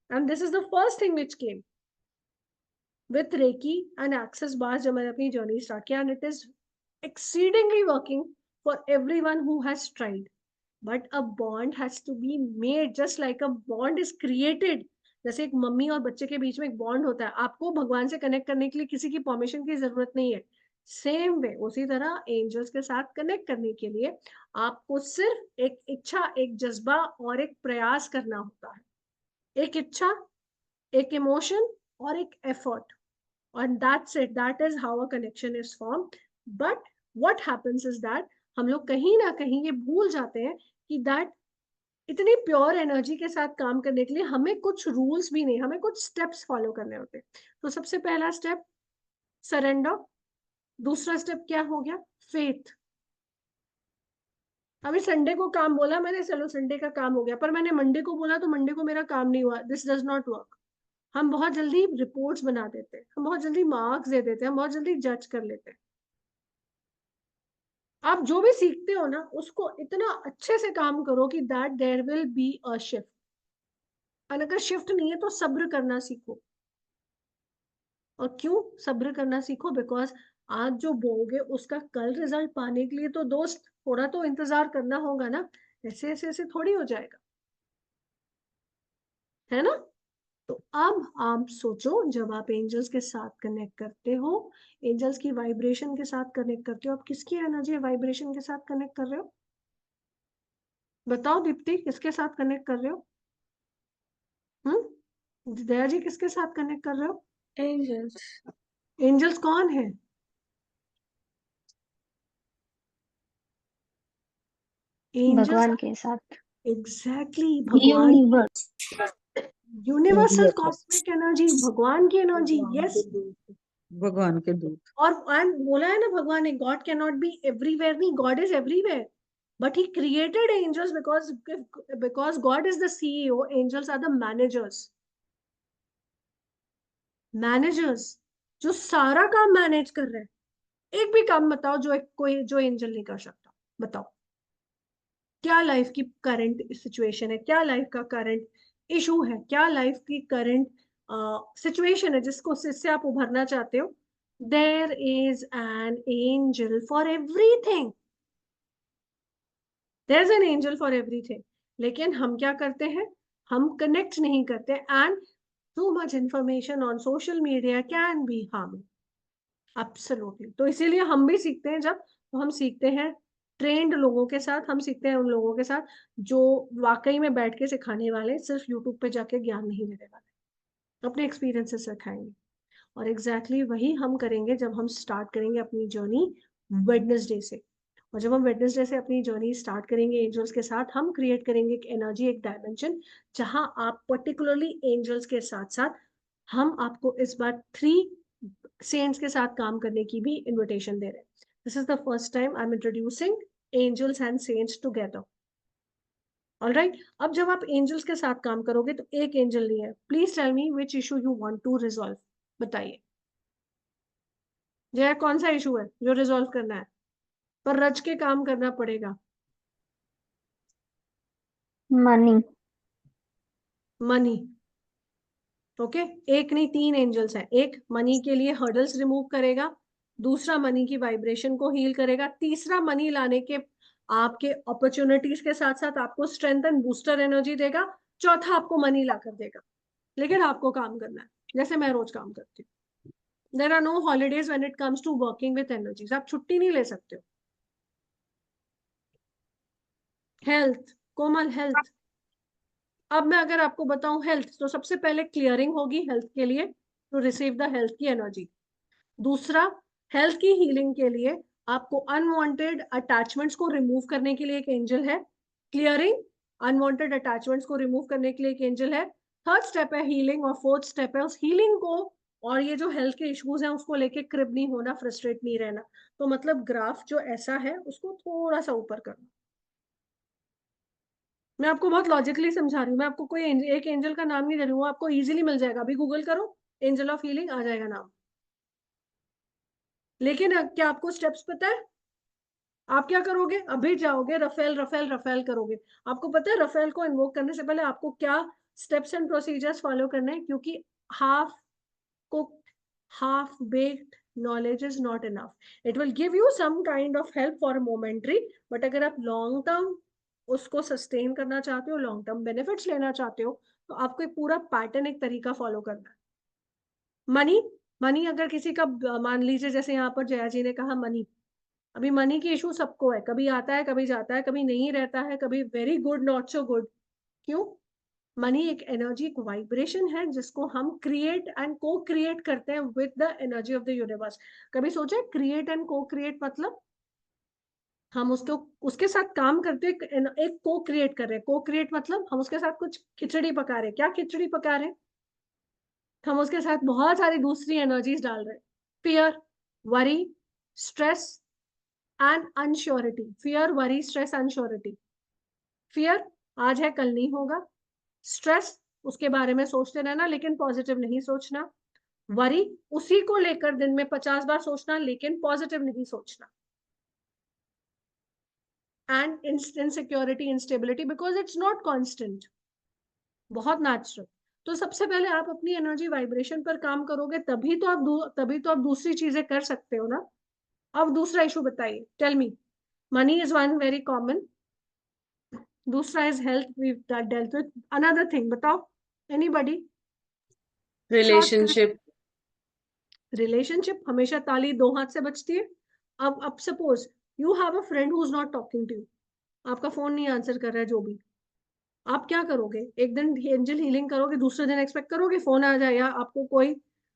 and this is the first thing which came with Reiki and Access bars जब मैंने अपनी journey start किया, and it is exceedingly working for everyone who has tried. But a bond has to be made, just like a bond is created. जैसे एक mummy और बच्चे के बीच में एक बॉन्ड होता है, आपको भगवान से कनेक्ट करने के लिए किसी की परमिशन की जरूरत नहीं है. सेम वे, उसी तरह एंजल्स के साथ कनेक्ट करने के लिए आपको सिर्फ एक इच्छा, एक जज्बा और एक प्रयास करना होता है. एक इच्छा, एक इमोशन और एक effort. And that's it. That is how a connection is formed. But what happens is that हम लोग कहीं ना कहीं ये भूल जाते हैं कि that इतनी प्योर एनर्जी के साथ काम करने के लिए हमें कुछ रूल्स भी नहीं, हमें कुछ स्टेप्स फॉलो करने होते हैं। तो सबसे पहला स्टेप सरेंडर, दूसरा स्टेप क्या हो गया, फेथ। अभी संडे को काम बोला मैंने, चलो संडे का काम हो गया, पर मैंने मंडे को बोला तो मंडे को मेरा काम नहीं हुआ। This does not work. हम बहुत जल्दी रिपोर्ट्स बना देते हैं, हम बहुत जल्दी मार्क्स दे देते हैं, हम बहुत जल्दी जज कर लेते हैं। आप जो भी सीखते हो ना उसको इतना अच्छे से काम करो कि that there will be a shift. और अगर शिफ्ट नहीं है तो सब्र करना सीखो। और क्यों सब्र करना सीखो, बिकॉज आज जो बोलोगे उसका कल रिजल्ट पाने के लिए तो दोस्त थोड़ा तो इंतजार करना होगा ना, ऐसे ऐसे ऐसे थोड़ी हो जाएगा, है ना। तो अब आप सोचो, जब आप एंजल्स के साथ कनेक्ट करते हो, एंजल्स की वाइब्रेशन के साथ कनेक्ट करते हो, आप किसकी एनर्जी वाइब्रेशन के साथ कनेक्ट कर रहे हो? बताओ दीप्ति, किसके साथ कनेक्ट कर रहे हो? दया जी किसके साथ कनेक्ट कर रहे हो? एंजल्स। एंजल्स कौन है? एंजल्स भगवान के साथ, एग्जैक्टली भगवान, यूनिवर्स। यूनिवर्सल कॉस्मिक एनर्जी, भगवान की एनर्जी, यस। भगवान के दूत। और बोला है ना भगवान ने, God can not be everywhere, नहीं, God is everywhere, but he created angels because God is the CEO, angels are the managers. Managers जो सारा काम मैनेज कर रहे हैं। एक भी काम बताओ जो कोई जो एंजल नहीं कर सकता, बताओ। क्या लाइफ की करंट सिचुएशन है, क्या लाइफ का करंट इशू है, क्या लाइफ की करंट सिचुएशन है जिससे आप उभरना चाहते हो, there is an angel for everything. There is an angel for everything. लेकिन हम क्या करते हैं, हम कनेक्ट नहीं करते, and too much information on social media can be harming. Absolutely. तो इसीलिए हम भी सीखते हैं, जब तो हम सीखते हैं ट्रेंड लोगों के साथ, हम सीखते हैं उन लोगों के साथ जो वाकई में बैठ के सिखाने वाले, सिर्फ यूट्यूब पे जाके ज्ञान नहीं देने वाले, अपने एक्सपीरियंस से सिखाएंगे। और एग्जैक्टली वही हम करेंगे जब हम स्टार्ट करेंगे अपनी जर्नी वेडनेसडे से। और जब हम वेडनेसडे से अपनी जर्नी स्टार्ट करेंगे एंजल्स के साथ, हम क्रिएट करेंगे एक एनर्जी, एक डायमेंशन, जहां आप पर्टिकुलरली एंजल्स के साथ साथ हम आपको इस बार 3 सेंट्स के साथ काम करने की भी इनविटेशन दे रहे हैं। This is the first time I am introducing angels and saints together. Alright, अब जब आप एंजल्स के साथ काम करोगे तो एक एंजल नहीं है, please tell me which issue you want to resolve, बताइए। जय, कौन सा इशू है जो रिजॉल्व करना है, पर रच के काम करना पड़ेगा? मनी। मनी। ओके, एक नहीं 3 एंजल्स हैं। एक मनी के लिए हर्डल्स रिमूव करेगा, दूसरा मनी की वाइब्रेशन को हील करेगा, तीसरा मनी लाने के आपके अपॉर्चुनिटीज के साथ साथ आपको स्ट्रेंथ एंड बूस्टर एनर्जी देगा, चौथा आपको मनी ला कर देगा। लेकिन आपको काम करना है, जैसे मैं रोज काम करती हूँ। There are no holidays when it comes to working with energies. आप छुट्टी नहीं ले सकते हो। Health, Komal, health. अब मैं अगर आपको बताऊं हेल्थ, तो सबसे पहले क्लियरिंग होगी हेल्थ के लिए, टू रिसीव द हेल्थ की एनर्जी। दूसरा, हेल्थ की हीलिंग के लिए आपको अनवांटेड अटैचमेंट्स को रिमूव करने के लिए एक एंजल है, क्लियरिंग अनवांटेड अटैचमेंट्स को रिमूव करने के लिए एक एंजल है। थर्ड स्टेप है हीलिंग, और फोर्थ स्टेप है उस हीलिंग को और ये जो हेल्थ के इश्यूज हैं उसको लेके क्रिब नहीं होना, फ्रस्ट्रेट नहीं रहना। तो मतलब ग्राफ जो ऐसा है उसको थोड़ा सा ऊपर करना। मैं आपको बहुत लॉजिकली समझा रही हूँ, मैं आपको कोई एक एंजल का नाम नहीं दे रही हूँ, आपको इजीली मिल जाएगा, अभी गूगल करो एंजल ऑफ हीलिंग, आ जाएगा नाम। लेकिन क्या आपको स्टेप्स पता है? आप क्या करोगे, अभी जाओगे रफेल रफेल रफेल करोगे। आपको पता है रफेल को इन्वोक करने से पहले आपको क्या स्टेप्स एंड प्रोसीजर्स फॉलो करने हैं? क्योंकि half cooked, half baked knowledge is not enough. It will give you some kind of help for a momentary, but अगर आप लॉन्ग टर्म उसको सस्टेन करना चाहते हो, लॉन्ग टर्म बेनिफिट्स लेना चाहते हो, तो आपको एक पूरा पैटर्न, एक तरीका फॉलो करना है। मनी, मनी अगर किसी का, मान लीजिए जैसे यहाँ पर जया जी ने कहा मनी, अभी मनी की इशू सबको है, कभी आता है कभी जाता है, कभी नहीं रहता है, कभी very good not so good. क्यों? मनी एक एनर्जी, एक वाइब्रेशन है जिसको हम क्रिएट एंड को क्रिएट करते हैं with the energy of the universe. कभी सोचे क्रिएट एंड को क्रिएट मतलब? हम उसके साथ काम करते, एक को क्रिएट कर रहे हैं। को क्रिएट मतलब हम उसके साथ कुछ खिचड़ी पका रहे हैं। क्या खिचड़ी पका रहे हैं? हम उसके साथ बहुत सारी दूसरी एनर्जीज डाल रहे हैं। Fear, worry, stress and unsurety. Fear, worry, stress, unsurety. Fear, आज है कल नहीं होगा। स्ट्रेस, उसके बारे में सोचते रहना लेकिन पॉजिटिव नहीं सोचना। वरी, उसी को लेकर दिन में 50 बार सोचना लेकिन पॉजिटिव नहीं सोचना। And insecurity, instability, because it's not constant, बहुत नेचुरल। तो सबसे पहले आप अपनी एनर्जी वाइब्रेशन पर काम करोगे, तभी तो आप दूसरी चीजें कर सकते हो ना। अब दूसरा इशू बताइए, tell me. Money is one very common, दूसरा is health, we dealt with. Another thing बताओ, एनीबॉडी? रिलेशनशिप। रिलेशनशिप हमेशा ताली दो हाथ से बजती है। अब suppose you have a friend who is not talking to you, आपका फोन नहीं आंसर कर रहा है, जो भी, आप क्या करोगे? एक दिन एंजल हीलिंग करोगे, दूसरे दिन एक्सपेक्ट करोगे फोन आ जाए, या आपको कोई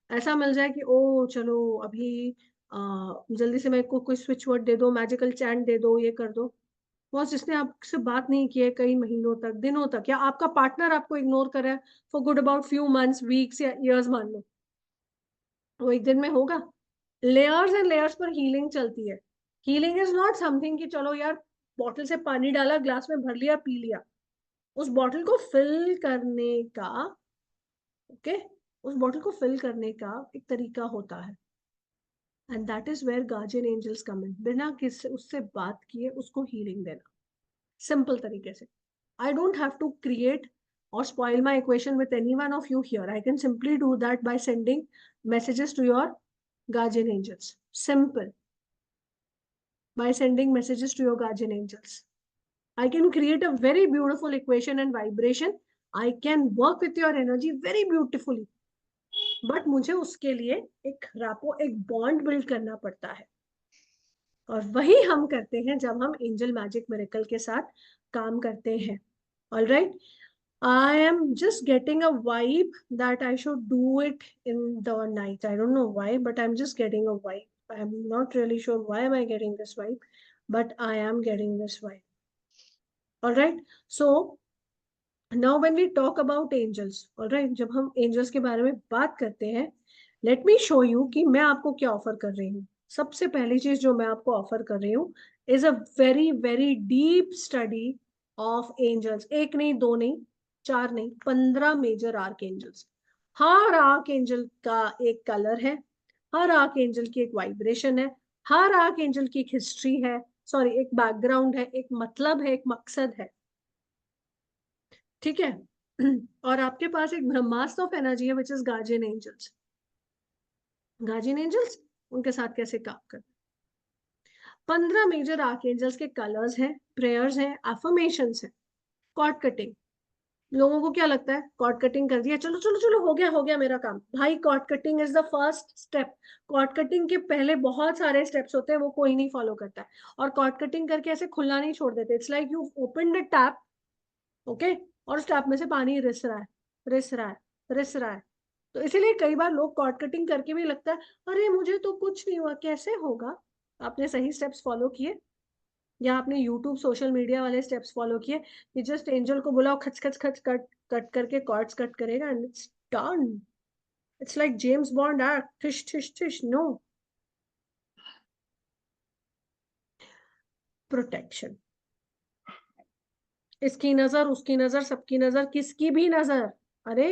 ऐसा मिल जाए कि ओ चलो अभी जल्दी से मेरे को कोई स्विच वर्ड दे दो, मैजिकल चैंट दे दो, ये कर दो। बॉस जिसने आपसे बात नहीं की है कई महीनों तक, दिनों तक, या आपका पार्टनर आपको इग्नोर कर रहा है for good about few months, weeks या ईयर्स मान लो, वो एक दिन में होगा? लेयर्स एंड लेयर्स पर हीलिंग चलती है। हीलिंग इज नॉट समथिंग कि चलो यार बॉटल से पानी डाला, ग्लास में भर लिया, पी लिया। उस बॉटल को फिल करने का, ओके, उस बॉटल को फिल करने का एक तरीका होता है, and that is where guardian angels come in. बिना किसी उससे बात किए उसको हीलिंग देना, सिंपल तरीके से। I don't have to create or spoil my equation with any one of you here. I can simply do that by sending messages to your guardian angels. Simple. By sending messages to your guardian angels. I can create a very beautiful equation and vibration. I can work with your energy very beautifully. But मुझे उसके लिए एक rapport, एक bond build करना पड़ता है, और वही हम करते हैं जब हम एंजल मैजिक मिरेकल के साथ काम करते हैं। All right. I am just getting a vibe that I should do it in the night. I don't know why, but I'm just getting a vibe. I'm not really sure why am I getting this vibe, but I am getting this vibe. All right. So now when we talk about angels, all right, जब हम angels के बारे में बात करते हैं, let me show you कि मैं आपको क्या ऑफर कर रही हूँ। सबसे पहली चीज जो मैं आपको ऑफर कर रही हूँ is a very very deep study of angels। एक नहीं, दो नहीं, चार नहीं, 15 मेजर आर्क एंजल्स। हर आर्क एंजल का एक कलर है, हर आर्क एंजल की एक वाइब्रेशन है, हर आर्क एंजल की एक हिस्ट्री है, सॉरी एक बैकग्राउंड है, एक मतलब है, एक मकसद है, ठीक है। और आपके पास एक ब्रह्मास्त्र ऑफ एनर्जी है which is guardian angels. Guardian angels, उनके साथ कैसे काम करते? 15 मेजर आर्क एंजल्स के कलर्स हैं, प्रेयर्स हैं, अफर्मेशंस हैं। कॉर्ड कटिंग, लोगों को क्या लगता है कॉर्ड कटिंग कर दिया, चलो चलो चलो हो गया मेरा काम। भाई cord cutting is the first step. Cord cutting के पहले बहुत सारे स्टेप्स होते हैं, वो कोई नहीं फॉलो करता है। और कॉर्ड कटिंग करके ऐसे खुला नहीं छोड़ देते। It's like you open the tap, okay, और उस टैप में से पानी रिस रहा है, रिस रहा है, रिस रहा है। तो इसीलिए कई बार लोग कॉर्ड कटिंग करके भी लगता है अरे मुझे तो कुछ नहीं हुआ। कैसे होगा? आपने सही स्टेप्स फॉलो किए, या आपने यूट्यूब सोशल मीडिया वाले स्टेप्स फॉलो किए कि जस्ट एंजल को बुलाओ, खच खच खच कट कट करके कॉर्ड्स कट करेगा and it's done. It's like James Bond act, थिश थिश थिश। No, protection. इसकी नजर, उसकी नजर, सबकी नजर, किसकी भी नजर। अरे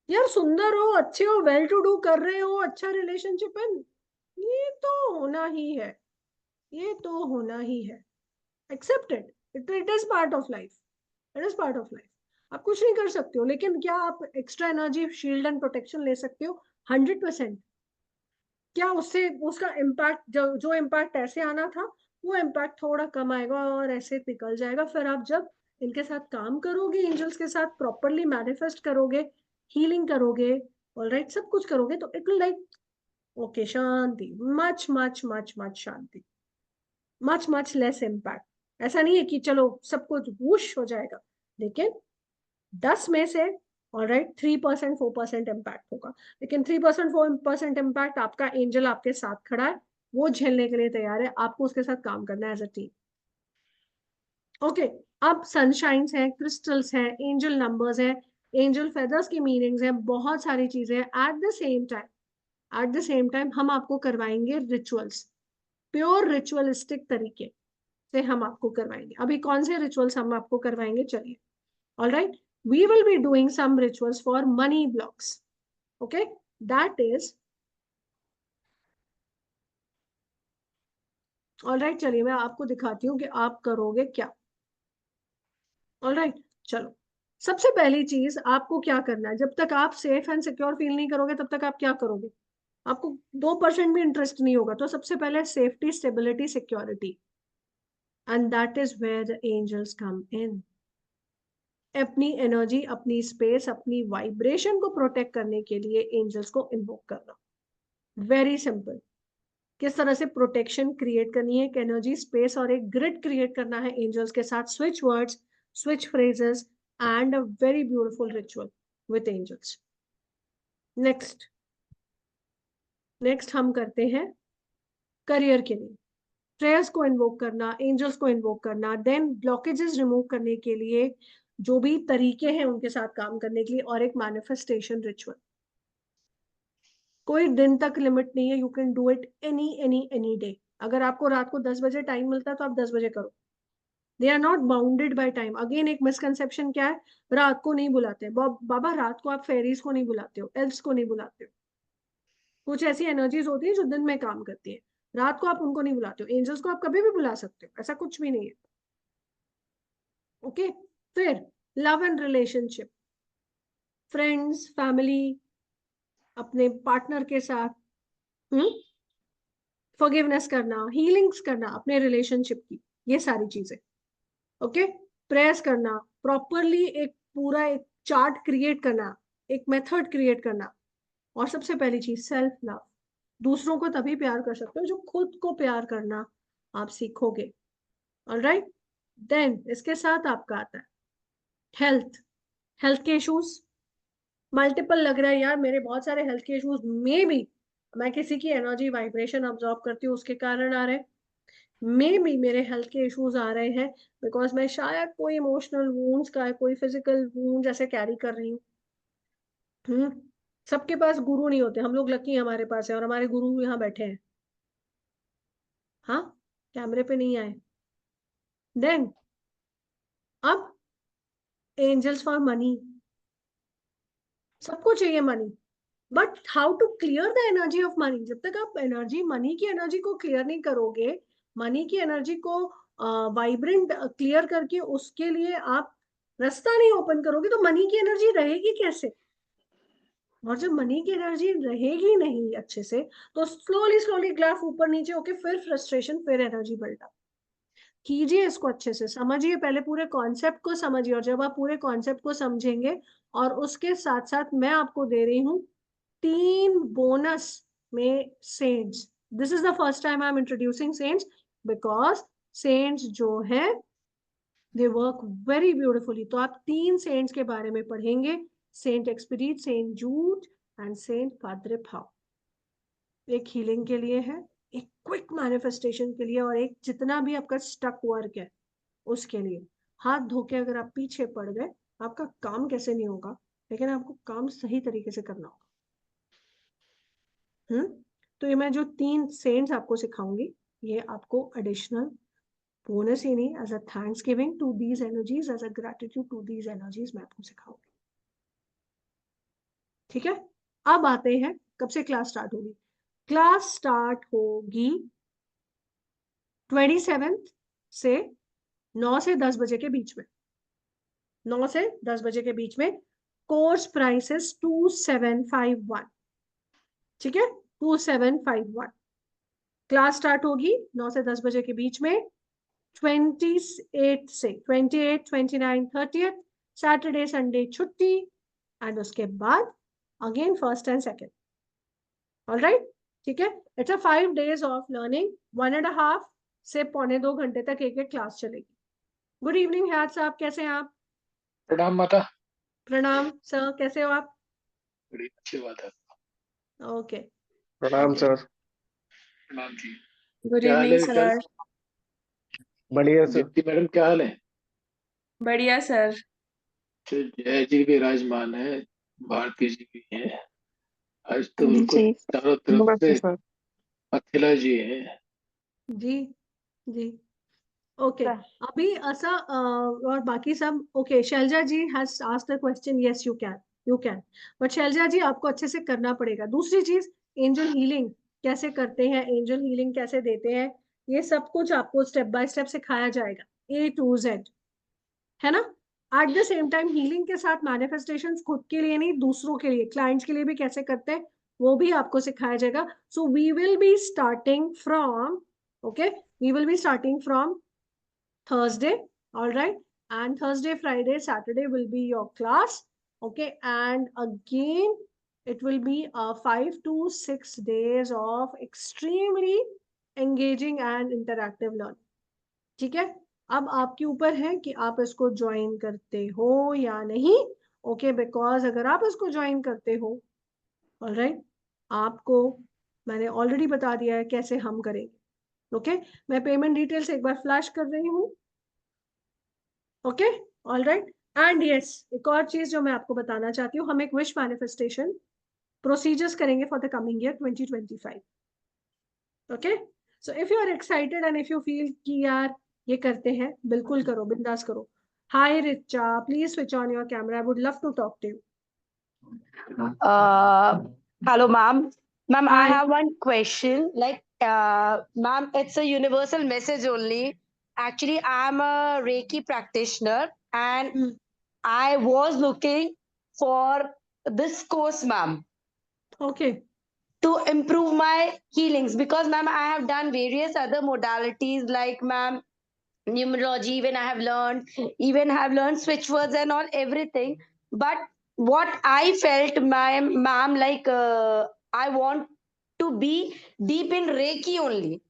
यार सुंदर हो, अच्छे हो, वेल टू डू कर रहे हो, अच्छा रिलेशनशिप है, ये तो होना ही है, ये तो होना ही है। Accepted, it is part of life, it is part of life. आप कुछ नहीं कर सकते हो, लेकिन क्या आप extra energy, shield and protection ले सकते हो? 100%। क्या उससे उसका इम्पैक्ट, जो इम्पैक्ट ऐसे आना था वो इम्पैक्ट थोड़ा कम आएगा और ऐसे निकल जाएगा। फिर आप जब इनके साथ काम करोगे, एंजल्स के साथ प्रॉपरली मैनिफेस्ट करोगे, हीलिंग करोगे, ऑलराइट, सब कुछ करोगे, तो it will like okay, Shanti, much much much much Shanti, much much less impact. ऐसा नहीं है कि चलो सब कुछ वुश हो जाएगा, लेकिन 10 में से ऑलराइट 3% 4% इम्पैक्ट होगा। लेकिन 3% 4% इम्पैक्ट आपका एंजल आपके साथ खड़ा है, वो झेलने के लिए तैयार है, आपको उसके साथ काम करना है एज अ टीम। ओके, अब सनशाइन्स हैं, क्रिस्टल्स हैं, एंजल नंबर्स हैं, एंजल फेदर्स की मीनिंग्स हैं, बहुत सारी चीजें हैं। एट द सेम टाइम हम आपको करवाएंगे रिचुअल्स, प्योर रिचुअलिस्टिक तरीके से हम आपको करवाएंगे। अभी कौन से रिचुअल्स हम आपको करवाएंगे, चलिए। All right, we will be doing some rituals for money blocks. Okay, that is all right. चलिए मैं आपको दिखाती हूँ कि आप करोगे क्या। ऑल राइट, चलो। सबसे पहली चीज आपको क्या करना है, जब तक आप सेफ एंड सिक्योर फील नहीं करोगे तब तक आप क्या करोगे, आपको 2% भी इंटरेस्ट नहीं होगा। तो सबसे पहले safety, stability, security, and that is where the angels come in. अपनी एनर्जी, अपनी स्पेस, अपनी वाइब्रेशन को प्रोटेक्ट करने के लिए एंजल्स को इन्वोक करना, वेरी सिंपल। किस तरह से प्रोटेक्शन क्रिएट करनी है, एक एनर्जी, स्पेस और एक ग्रिड क्रिएट करना है एंजल्स के साथ, switch words, switch phrases and a very beautiful ritual with angels. Next हम करते हैं करियर के लिए प्रेयर्स को इन्वोक करना, एंजल्स को इन्वोक करना, देन ब्लॉकेजेस रिमूव करने के लिए जो भी तरीके हैं उनके साथ काम करने के लिए, और एक मैनिफेस्टेशन रिचुअल। कोई दिन तक लिमिट नहीं है, you can do it any day. अगर आपको रात को 10 बजे टाइम मिलता है तो आप 10 बजे करो। They are not bounded by time. Again एक मिसकंसेप्शन क्या है, रात को नहीं बुलाते बाबा, रात को आप फेरीज को नहीं बुलाते हो, एल्व्स को नहीं बुलाते हो। कुछ ऐसी एनर्जीज होती है जो दिन में काम करती है, रात को आप उनको नहीं बुलाते हो। एंजल्स को आप कभी भी बुला सकते हो, ऐसा कुछ भी नहीं है। ओके, फिर love and relationship, friends, family, अपने पार्टनर के साथ फॉरगिवनेस करना, हीलिंग्स करना अपने रिलेशनशिप की, ये सारी चीजें। ओके, प्रेयर्स करना, प्रॉपरली एक पूरा एक चार्ट क्रिएट करना, एक मेथड क्रिएट करना। और सबसे पहली चीज सेल्फ लव। दूसरों को तभी प्यार कर सकते हो जो खुद को प्यार करना आप सीखोगे। ऑलराइट, देन इसके साथ आपका आता है हेल्थ के इश्यूज। मल्टीपल लग रहा है यार, मेरे बहुत सारे हेल्थ के इश्यूज में भी मैं किसी की एनर्जी वाइब्रेशन ऑब्जॉर्व करती हूँ, उसके कारण आ रहे हैं। में भी मेरे हेल्थ के इश्यूज आ रहे हैं बिकॉज मैं शायद कोई इमोशनल वूंड्स का, कोई फिजिकल वूंड जैसे कैरी कर रही हूँ। सबके पास गुरु नहीं होते, हम लोग लकी हमारे पास है, और हमारे गुरु यहाँ बैठे हैं। हाँ, कैमरे पे नहीं आए। देन अब एंजल्स फॉर मनी, सबको चाहिए money, but how to clear the energy of money. जब तक आप मनी की एनर्जी को क्लियर नहीं करोगे, मनी की एनर्जी को वाइब्रेंट क्लियर करके उसके लिए आप रास्ता नहीं ओपन करोगे, तो मनी की एनर्जी रहेगी कैसे। और जब मनी की एनर्जी रहेगी नहीं अच्छे से, तो स्लोली स्लोली ग्राफ ऊपर नीचे होके फिर फ्रस्ट्रेशन, फिर एनर्जी बिल्डअप। कीजिए इसको अच्छे से, समझिए, पहले पूरे कॉन्सेप्ट को समझिए, और जब आप पूरे कॉन्सेप्ट को समझेंगे, और उसके साथ साथ मैं आपको दे रही हूँ 3 बोनस में saints. This is the first time I am introducing saints, because saints जो है दे वर्क वेरी ब्यूटिफुली। तो आप 3 सेंट्स के बारे में पढ़ेंगे, सेंट एक्सपीडिट, सेंट जूड एंड सेंट पाद्रे पाओ। एक हीलिंग के लिए है, एक क्विक मैनिफेस्टेशन के लिए, और एक जितना भी आपका स्टक वर्क है उसके लिए। हाथ धोके अगर आप पीछे पड़ गए, आपका काम कैसे नहीं होगा, लेकिन आपको काम सही तरीके से करना होगा। तो ये मैं जो 3 सेंट्स आपको सिखाऊंगी, ये आपको एडिशनल बोनस ही नहीं, as a thanks giving to these energies, as a gratitude to these energies मैं आपको सिखाऊंगी। ठीक है, अब आते हैं कब से क्लास स्टार्ट होगी। क्लास स्टार्ट होगी 27 से 9 से 10 बजे के बीच में। 9 से 10 बजे के बीच में। Course price is 2751। ठीक है, 2751। क्लास स्टार्ट होगी 9 से 10 बजे के बीच में, 28 से 28, 29, 30, सैटरडे संडे छुट्टी, एंड उसके बाद again first and second. Alright, ठीक है, it's a 5 days of learning, 1.5 से 1.25 घंटे तक एक क्लास चलेगी। गुड इवनिंग हैट साहब, कैसे हैं आप? प्रणाम माता। प्रणाम सर, कैसे हो आप? बड़ी अच्छी बात है। ओके, प्रणाम सर। मैम जी, गुड क्या हाल इवनिंग है विशाल? सर। बढ़िया सर। दीप्ति मैडम क्या हाल है? बढ़िया सर। जय जी विराजमान है, भारती जी भी है। आज तो बिल्कुल जी चारों तरफ नमस्ते से सर। अखिला जी है। जी जी ओके। सर। अभी ऐसा और बाकी सब okay. Shailaja ji has asked the question, yes you can but Shailaja ji आपको अच्छे से करना पड़ेगा। दूसरी चीज, एंजल हीलिंग कैसे करते हैं, एंजल हीलिंग कैसे देते हैं, ये सब कुछ आपको स्टेप बाय स्टेप सिखाया जाएगा, A to Z, है ना। At the same time healing के साथ मैनिफेस्टेशन खुद के लिए नहीं, दूसरों के लिए, क्लाइंट्स के लिए भी कैसे करते हैं वो भी आपको सिखाया जाएगा। So we will be starting from okay, we will be starting from Thursday, all right, and Thursday, Friday, Saturday will be your class, okay, and again it will be 5 to 6 days of extremely engaging and interactive learning, ठीक है। अब आपके ऊपर है कि आप इसको join करते हो या नहीं, ओके, बिकॉज अगर आप इसको ज्वाइन करते हो, ऑल राइट, आपको मैंने ऑलरेडी बता दिया है कैसे हम करेंगे, ओके। मैं पेमेंट डिटेल्स एक बार फ्लैश कर रही हूँ, okay, all right. And yes, एक और चीज जो मैं आपको बताना चाहती हूँ, हम एक विश मैनिफेस्टेशन प्रोसीजर्स करेंगे for the coming year 2025, okay. So if you are excited and if you feel कि यार ये करते हैं, बिल्कुल करो, बिंदास करो। Hi Richa, please switch on your camera, I would love to talk to you. Hello, ma'am. Ma'am, I hi. have one question. Like, ma'am, it's a universal message only. Actually, I'm a Reiki practitioner and I was looking for this course, ma'am, okay to improve my healings because, ma'am, I have done various other modalities like, ma'am, numerology, even have learned switch words and all everything. But what I felt, my ma'am, like I want to be deep in Reiki only.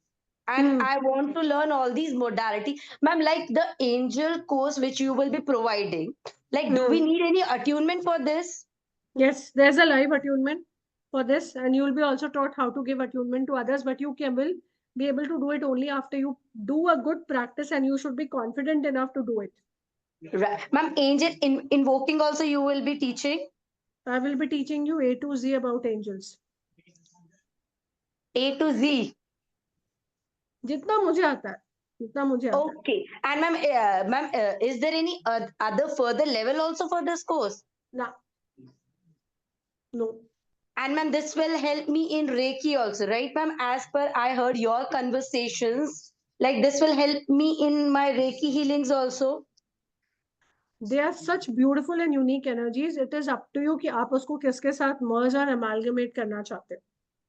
And I want to learn all these modality. Ma'am, like the angel course which you will be providing, like do we need any attunement for this? Yes, there's a live attunement for this, and you will be also taught how to give attunement to others, but you can will be able to do it only after you do a good practice, and you should be confident enough to do it. Right. Ma'am, angel invoking also you will be teaching? I will be teaching you A to Z about angels. A to Z? जितना मुझे आता है, जितना मुझे आता है। Okay. And ma'am, is there any other further level also for this course? No. No. And ma'am, this will help me in Reiki also, right, ma'am? As per I heard your conversations, like this will help me in my Reiki healings also. They are such beautiful and unique energies. It is up to you कि आप उसको किसके साथ merge और amalgamate करना चाहते हो।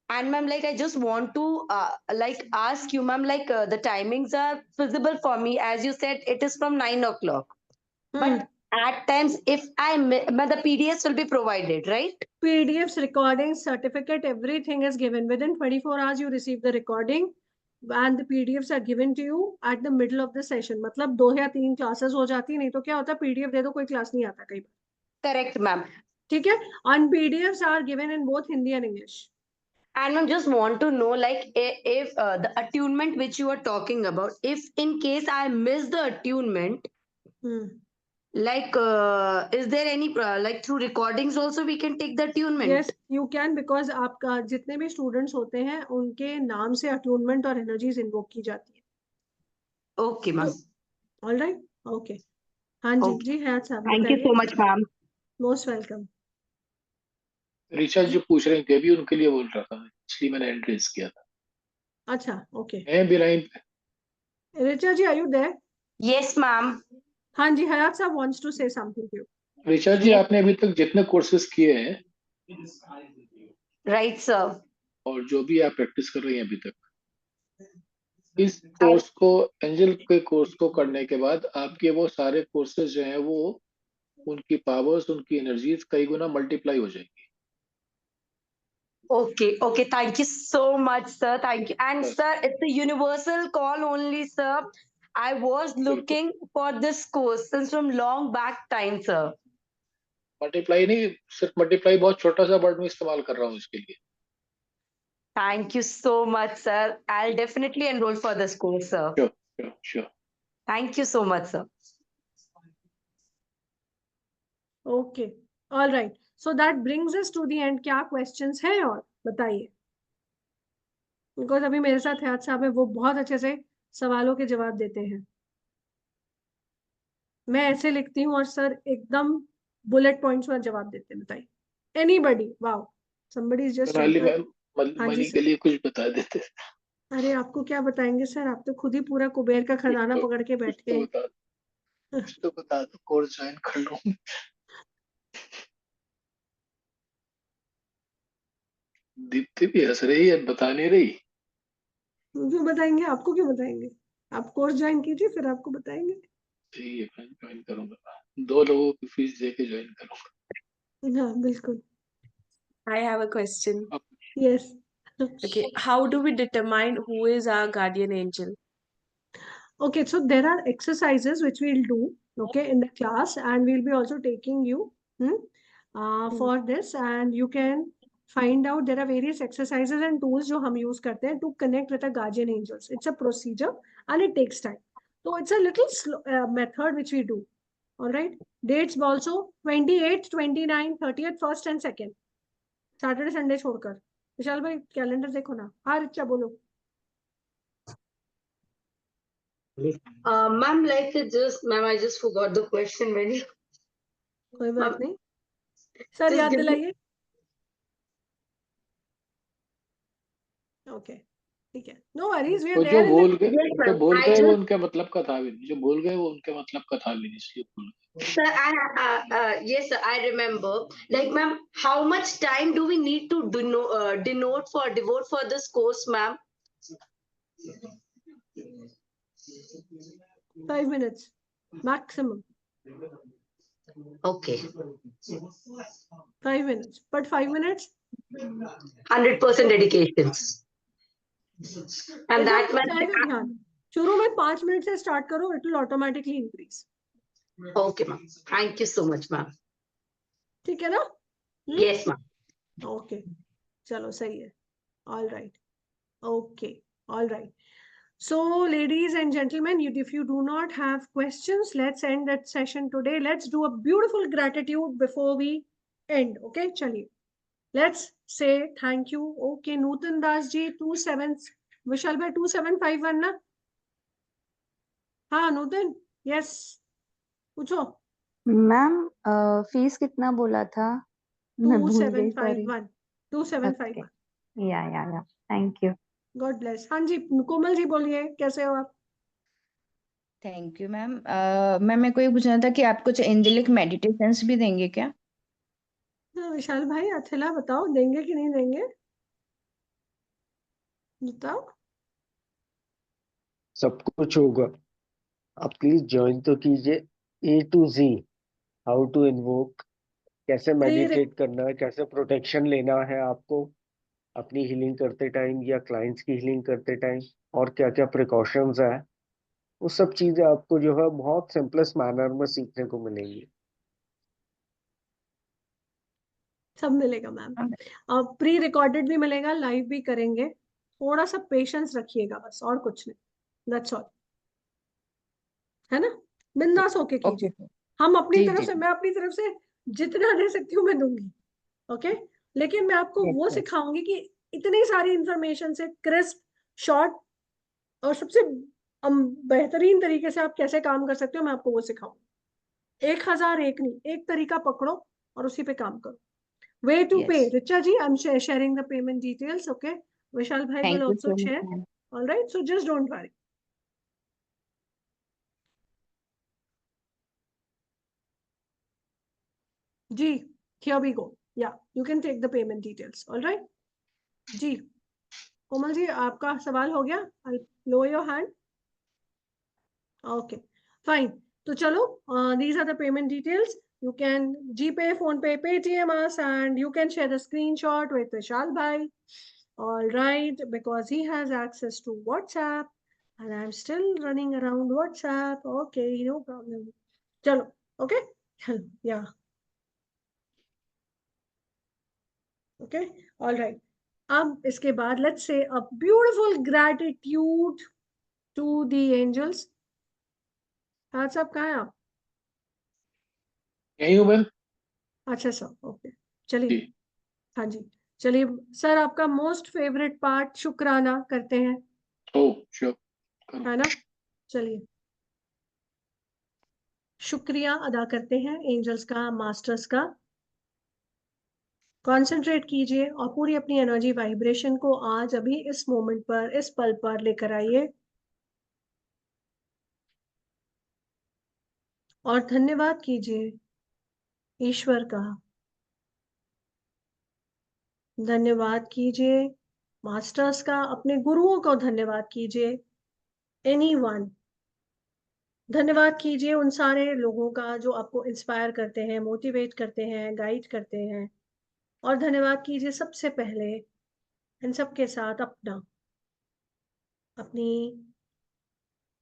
And ma'am, like I just want to like ask you, ma'am, like the timings are feasible for me. As you said, it is from 9 o'clock. But at times, if the PDFs will be provided, right? PDFs, recordings, certificate, everything is given. Within 24 hours, you receive the recording and the PDFs are given to you at the middle of the session. मतलब 2 या 3 classes हो जाती, नहीं तो क्या होता है, PDF दे दो, कोई class नहीं आता कई बार। Correct, ma'am. ठीक है, and PDFs are given in both Hindi and English. And ma'am, just want to know, like, if the attunement which you are talking about, if in case I miss the attunement, like, is there any like through recordings also we can take the attunement? Yes, you can, because आपका जितने भी students होते हैं उनके नाम से attunement और energies invoke की जाती है। Okay, ma'am. All right, okay. हाँ जी Okay. जी हयात साहब Thank you बताइए। so much, ma'am. Most welcome. Richa जो पूछ रही थी अभी उनके लिए बोल रहा था, इसलिए मैंने एड्रेस किया था। अच्छा, okay. मैं भी लाइन पे। Richa ji, are you there? Yes, ma'am. हाँ जी, हयात साहब wants to say something to you. Richa जी, आपने अभी तक जितने कोर्सेज किए हैं, Right, sir. और जो भी आप प्रैक्टिस कर रही हैं अभी तक, इस कोर्स को, एंजल के कोर्स को करने के बाद आपके वो सारे कोर्सेज जो हैं वो उनकी पावर्स, उनकी एनर्जीज कई गुना मल्टीप्लाई हो जाएंगी। Okay, okay. Thank you so much, sir. Thank you. And sir, it's a universal call only, sir. I was looking for this course since from long back time, sir. Multiply नहीं, सिर्फ multiply बहुत छोटा सा word में इस्तेमाल कर रहा हूँ इसके लिए। Thank you so much, sir. I'll definitely enroll for this course, sir. Sure. Thank you so much, sir. Okay, all right, so that brings us to the end. क्या क्वेश्चंस हैं और बताइए, बिकॉज अभी मेरे साथ हयात साहब है, वो बहुत अच्छे से सवालों के जवाब देते हैं। मैं ऐसे लिखती हूँ और सर एकदम बुलेट पॉइंट्स में जवाब देते हैं। बताइए, anybody? Wow, somebody is just Manali entered. Ma'am, हाँ जी मनी सर। के लिए कुछ बता देते। अरे आपको क्या बताएंगे सर, आप तो खुद ही पूरा कुबेर का खजाना पकड़ के बैठ कुछ गए। तो बता दो, कोर्स ज्वाइन कर लूँ। दीप्ति भी हंस रही है, बता नहीं रही। क्यों बताएंगे, आपको क्यों बताएंगे? आप कोर्स ज्वाइन कीजिए, फिर आपको बताएंगे। ठीक है, मैं ज्वाइन करूंगा, 2 लोगों की फीस दे के ज्वाइन करूंगा। हाँ बिल्कुल। I have a question. Yes. Okay, how do we determine who is our guardian angel? Okay, so there are exercises which we'll do, okay, in the class, and we'll be also taking you for this, and you can find out there are various exercises and tools जो हम use करते हैं to connect with the guardian angels. It's a procedure and it takes time. So it's a little slow, method which we do. All right. Dates also 28th, 29th, 30th, 1st and 2nd. Saturday Sunday छोड़कर। विशाल भाई calendar देखो ना। हाँ रिचा बोलो। Ma'am, ma'am, I just forgot the question when you. कोई बात Ma'am, नहीं sir, just याद give me. दिलाइए। ओके ठीक है, नो वरीज, वी आर वो देयर इन द। Yes, जो ma'am. बोल I गए वो just, उनके मतलब का था भी नहीं, जो बोल गए वो उनके मतलब का था भी नहीं, इसलिए भूल गए। sir, yes, sir, I remember. Like, ma'am, how much time do we need to devote for this course, ma'am? 5 minutes maximum। Okay. 5 minutes, but 5 minutes 100% dedications. And एकदम that हो much. जाएगा ध्यान। शुरू में 5 मिनट से स्टार्ट करो, it will automatically increase. Okay, ma'am. Thank you so much, ma'am. ठीक है ना? Yes, ma'am. ओके चलो सही है। All right, okay, all right. So, ladies and gentlemen, if you do not have questions, let's end that session today. Let's do a beautiful gratitude before we end. Okay, chaliye. Let's say thank you. Okay, Nutan Das ji, 27, Vishal bhai 2751 na? हाँ Nutan, yes. पूछो। Ma'am fees कितना बोला था? मैं भूल गई, sorry. 2751, 2751. या thank you. God bless. हाँ जी, कोमल जी बोलिए, कैसे हो आप? Thank you ma'am. मैम मेरे को ये पूछना था कि आप कुछ एंजेलिक मेडिटेशंस भी देंगे क्या? हाँ, विशाल भाई अथिला बताओ, देंगे कि नहीं देंगे? बताओ। सब कुछ होगा, आप प्लीज ज्वाइन तो कीजिए। A to Z, how to invoke, कैसे मेडिटेट करना है, कैसे प्रोटेक्शन लेना है आपको अपनी हीलिंग करते टाइम या क्लाइंट्स की हीलिंग करते टाइम, और क्या क्या प्रिकॉशंस है, वो सब चीजें आपको जो है बहुत सिंपलेस्ट मैनर में सीखने को मिलेंगी। सब मिलेगा मैम, अब प्री रिकॉर्डेड भी मिलेगा, लाइव भी करेंगे। थोड़ा सा पेशेंस रखिएगा बस, और कुछ नहीं, दैट्स ऑल, है ना? बिंदास होके कीजिए। हम अपनी जी, तरफ जी। से, मैं अपनी तरफ से जितना दे सकती हूँ मैं दूंगी, ओके? लेकिन मैं आपको Yes, वो sir. सिखाऊंगी कि इतनी सारी इंफॉर्मेशन से क्रिस्प, शॉर्ट और सबसे बेहतरीन तरीके से आप कैसे काम कर सकते हो, मैं आपको वो सिखाऊंगी। 1001 नहीं, एक तरीका पकड़ो और उसी पे काम करो। Way to pay, Yes. Richa ji, I'm sharing the payment details, okay? Vishal bhai will Thank you also so much, share. ma'am. All right, so just don't worry. Ji, here we go. Yeah, you can take the payment details. All right? Ji, Komal ji, आपका सवाल हो गया? I'll lower your hand. Okay, fine. तो चलो, these are the payment details. You can GPay, PhonePe, Paytm us, and you can share the screenshot with Vishal bhai. All right, because he has access to WhatsApp and I'm still running around WhatsApp. Okay, no problem. Chalo, okay? Yeah. Okay, all right. अब इसके बाद let's say a beautiful gratitude to the angels. हाँ साहब, कहाँ हैं आप? यही हूँ मैम। अच्छा सर, ओके, चलिए। जी। हाँ जी, चलिए सर, आपका मोस्ट फेवरेट पार्ट शुक्राना करते हैं, ओ श्योर, करो। है ना? चलिए, शुक्रिया अदा करते हैं एंजल्स का, मास्टर्स का। कंसंट्रेट कीजिए और पूरी अपनी एनर्जी वाइब्रेशन को आज अभी इस मोमेंट पर, इस पल पर लेकर आइए और धन्यवाद कीजिए ईश्वर का, धन्यवाद कीजिए मास्टर्स का, अपने गुरुओं को धन्यवाद कीजिए, एनीवन, धन्यवाद कीजिए उन सारे लोगों का जो आपको इंस्पायर करते हैं, मोटिवेट करते हैं, गाइड करते हैं। और धन्यवाद कीजिए सबसे पहले इन सब के साथ अपनी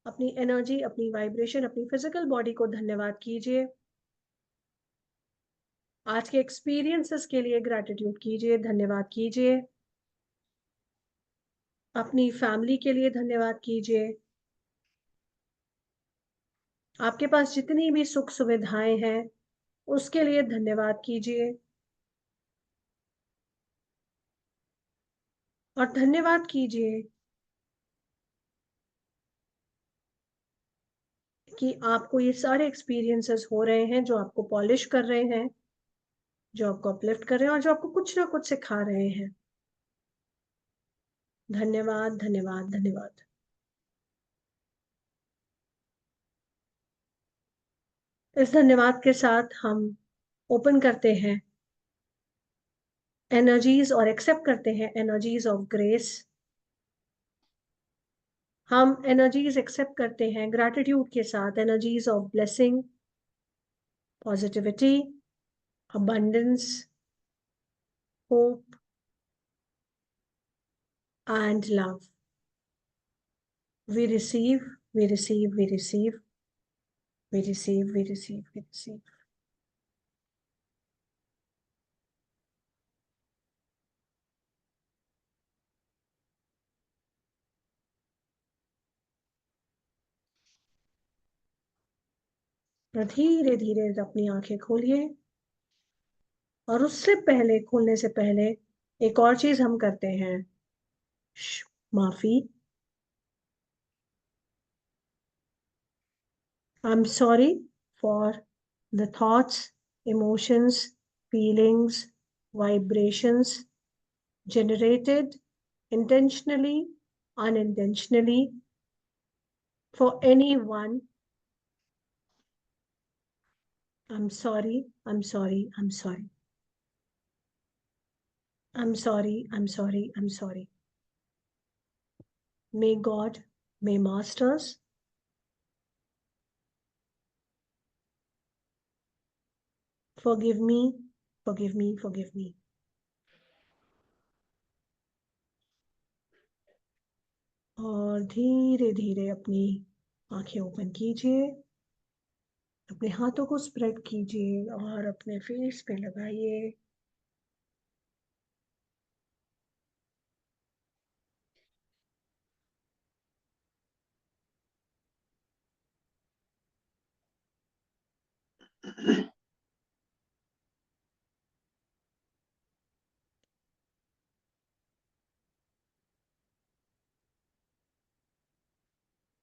अपनी एनर्जी, अपनी वाइब्रेशन, अपनी फिजिकल बॉडी को धन्यवाद कीजिए। आज के एक्सपीरियंसेस के लिए ग्रैटिट्यूड कीजिए, धन्यवाद कीजिए। अपनी फैमिली के लिए धन्यवाद कीजिए। आपके पास जितनी भी सुख सुविधाएं हैं उसके लिए धन्यवाद कीजिए। और धन्यवाद कीजिए कि आपको ये सारे एक्सपीरियंसेस हो रहे हैं जो आपको पॉलिश कर रहे हैं, जो आपको अपलिफ्ट कर रहे हैं और जो आपको कुछ ना कुछ सिखा रहे हैं। धन्यवाद, धन्यवाद, धन्यवाद। इस धन्यवाद के साथ हम ओपन करते हैं एनर्जीज और एक्सेप्ट करते हैं एनर्जीज ऑफ ग्रेस। हम एनर्जीज एक्सेप्ट करते हैं ग्रैटिट्यूड के साथ, energies of blessing, positivity, abundance, hope and love. We receive, we receive, we receive, we receive, we receive, we receive. धीरे धीरे अपनी आंखें खोलिए और उससे पहले, खोलने से पहले एक और चीज हम करते हैं, माफी। I'm sorry for the thoughts, emotions, feelings, vibrations generated intentionally, unintentionally for anyone. I'm sorry, I'm sorry, I'm sorry. I'm sorry, I'm sorry, I'm sorry. May God, may Masters forgive me, forgive me, forgive me. और धीरे धीरे अपनी आंखें open कीजिए, अपने हाथों को spread कीजिए और अपने फेस पे लगाइए।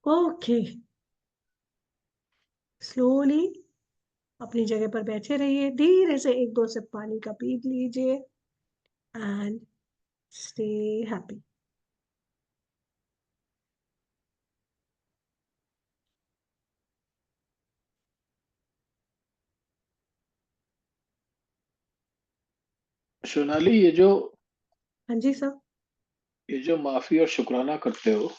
ओके, स्लोली अपनी जगह पर बैठे रहिए, धीरे से एक दो सिप पानी का पी लीजिए एंड स्टे हैप्पी। सोनाली, हाँ जी सर। ये जो माफी और शुक्राना करते हो,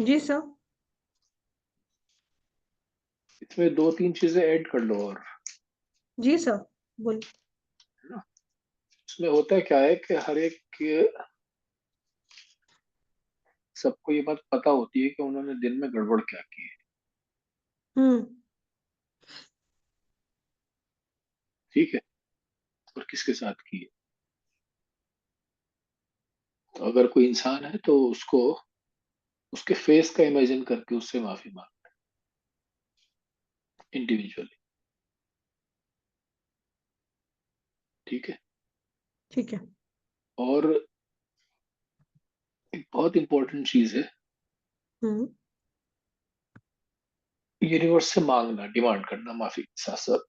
जी सर। इसमें दो तीन चीजें ऐड कर लो और। जी सर, बोलिए। है ना? इसमें होता क्या है कि हर एक सबको ये बात पता होती है कि उन्होंने दिन में गड़बड़ क्या की है। हम्म। ठीक है, और किसके साथ की है। तो अगर कोई इंसान है तो उसको उसके फेस का इमेजिन करके उससे माफी मांग इंडिविजुअली। ठीक है। ठीक है। और एक बहुत इंपॉर्टेंट चीज है, हम्म। यूनिवर्स से मांगना, डिमांड करना माफी के साथ साथ।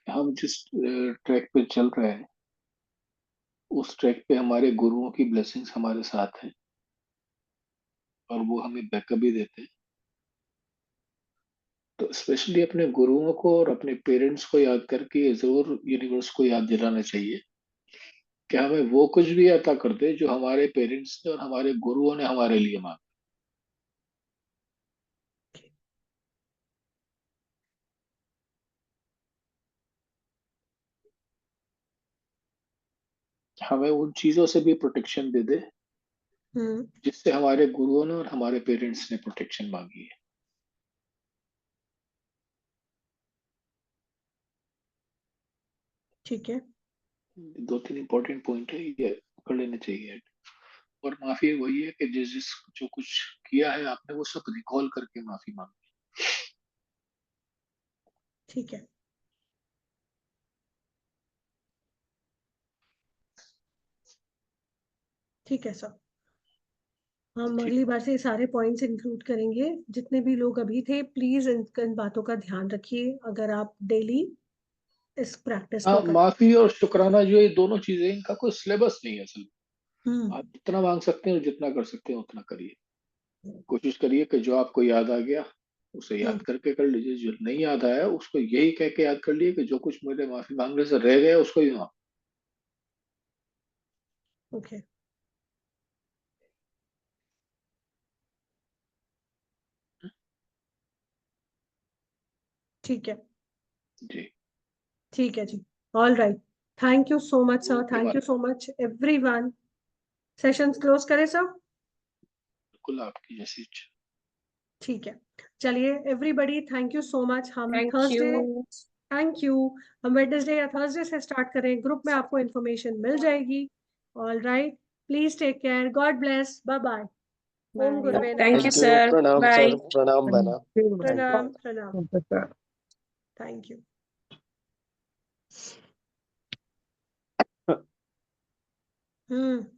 हम जिस ट्रैक पे चल रहे हैं उस ट्रैक पे हमारे गुरुओं की ब्लेसिंग्स हमारे साथ हैं और वो हमें बैकअप भी देते हैं। तो स्पेशली अपने गुरुओं को और अपने पेरेंट्स को याद करके ये जरूर यूनिवर्स को याद दिलाना चाहिए कि हमें वो कुछ भी अता कर दे जो हमारे पेरेंट्स ने और हमारे गुरुओं ने हमारे लिए मांगा। हमें उन चीजों से भी प्रोटेक्शन दे दे जिससे हमारे गुरुओं ने और हमारे पेरेंट्स ने प्रोटेक्शन मांगी है। ठीक है। 2-3 इंपॉर्टेंट पॉइंट है, ये पकड़ लेने चाहिए। और माफी वही है कि जिस जिस जो कुछ किया है आपने वो सब रिकॉल करके माफी मांगी। ठीक है। ठीक है सर। हम अगली बार से ये सारे पॉइंट्स इंक्लूड करेंगे। जितने भी लोग अभी थे, प्लीज इन बातों का ध्यान रखिए अगर आप डेली इस प्रैक्टिस हाँ, को कर। माफी और शुक्राना जो ये दोनों चीजें, इनका कोई सिलेबस नहीं है असल में। आप हम्म। जितना मांग सकते हैं, जितना कर सकते हैं उतना करिए। कोशिश करिए कि जो आपको याद आ गया उसे याद करके कर लीजिए, जो नहीं याद आया उसको यही कह के याद कर लिए कि जो कुछ मेरे माफी मांगने से रह गया उसको ही माफ। ओके। ठीक है। जी। ठीक है जी। All right. Thank you so much sir, okay, thank you so much everyone. Sessions close करें सर? बिल्कुल आपकी जैसी इच्छा। ठीक है। चलिए everybody, thank you so much. हम Thank Thursday, you. Thank you, हम वेडनेसडे या थर्सडे से स्टार्ट करें। ग्रुप में आपको इन्फॉर्मेशन मिल जाएगी। All right, please take care, God bless, bye bye. ओम गुरुवे Thank नमः। you, thank you, sir. प्रणाम Bye. सर, प्रणाम बना। प्रणाम प्रणाम। Thank you. हम्म।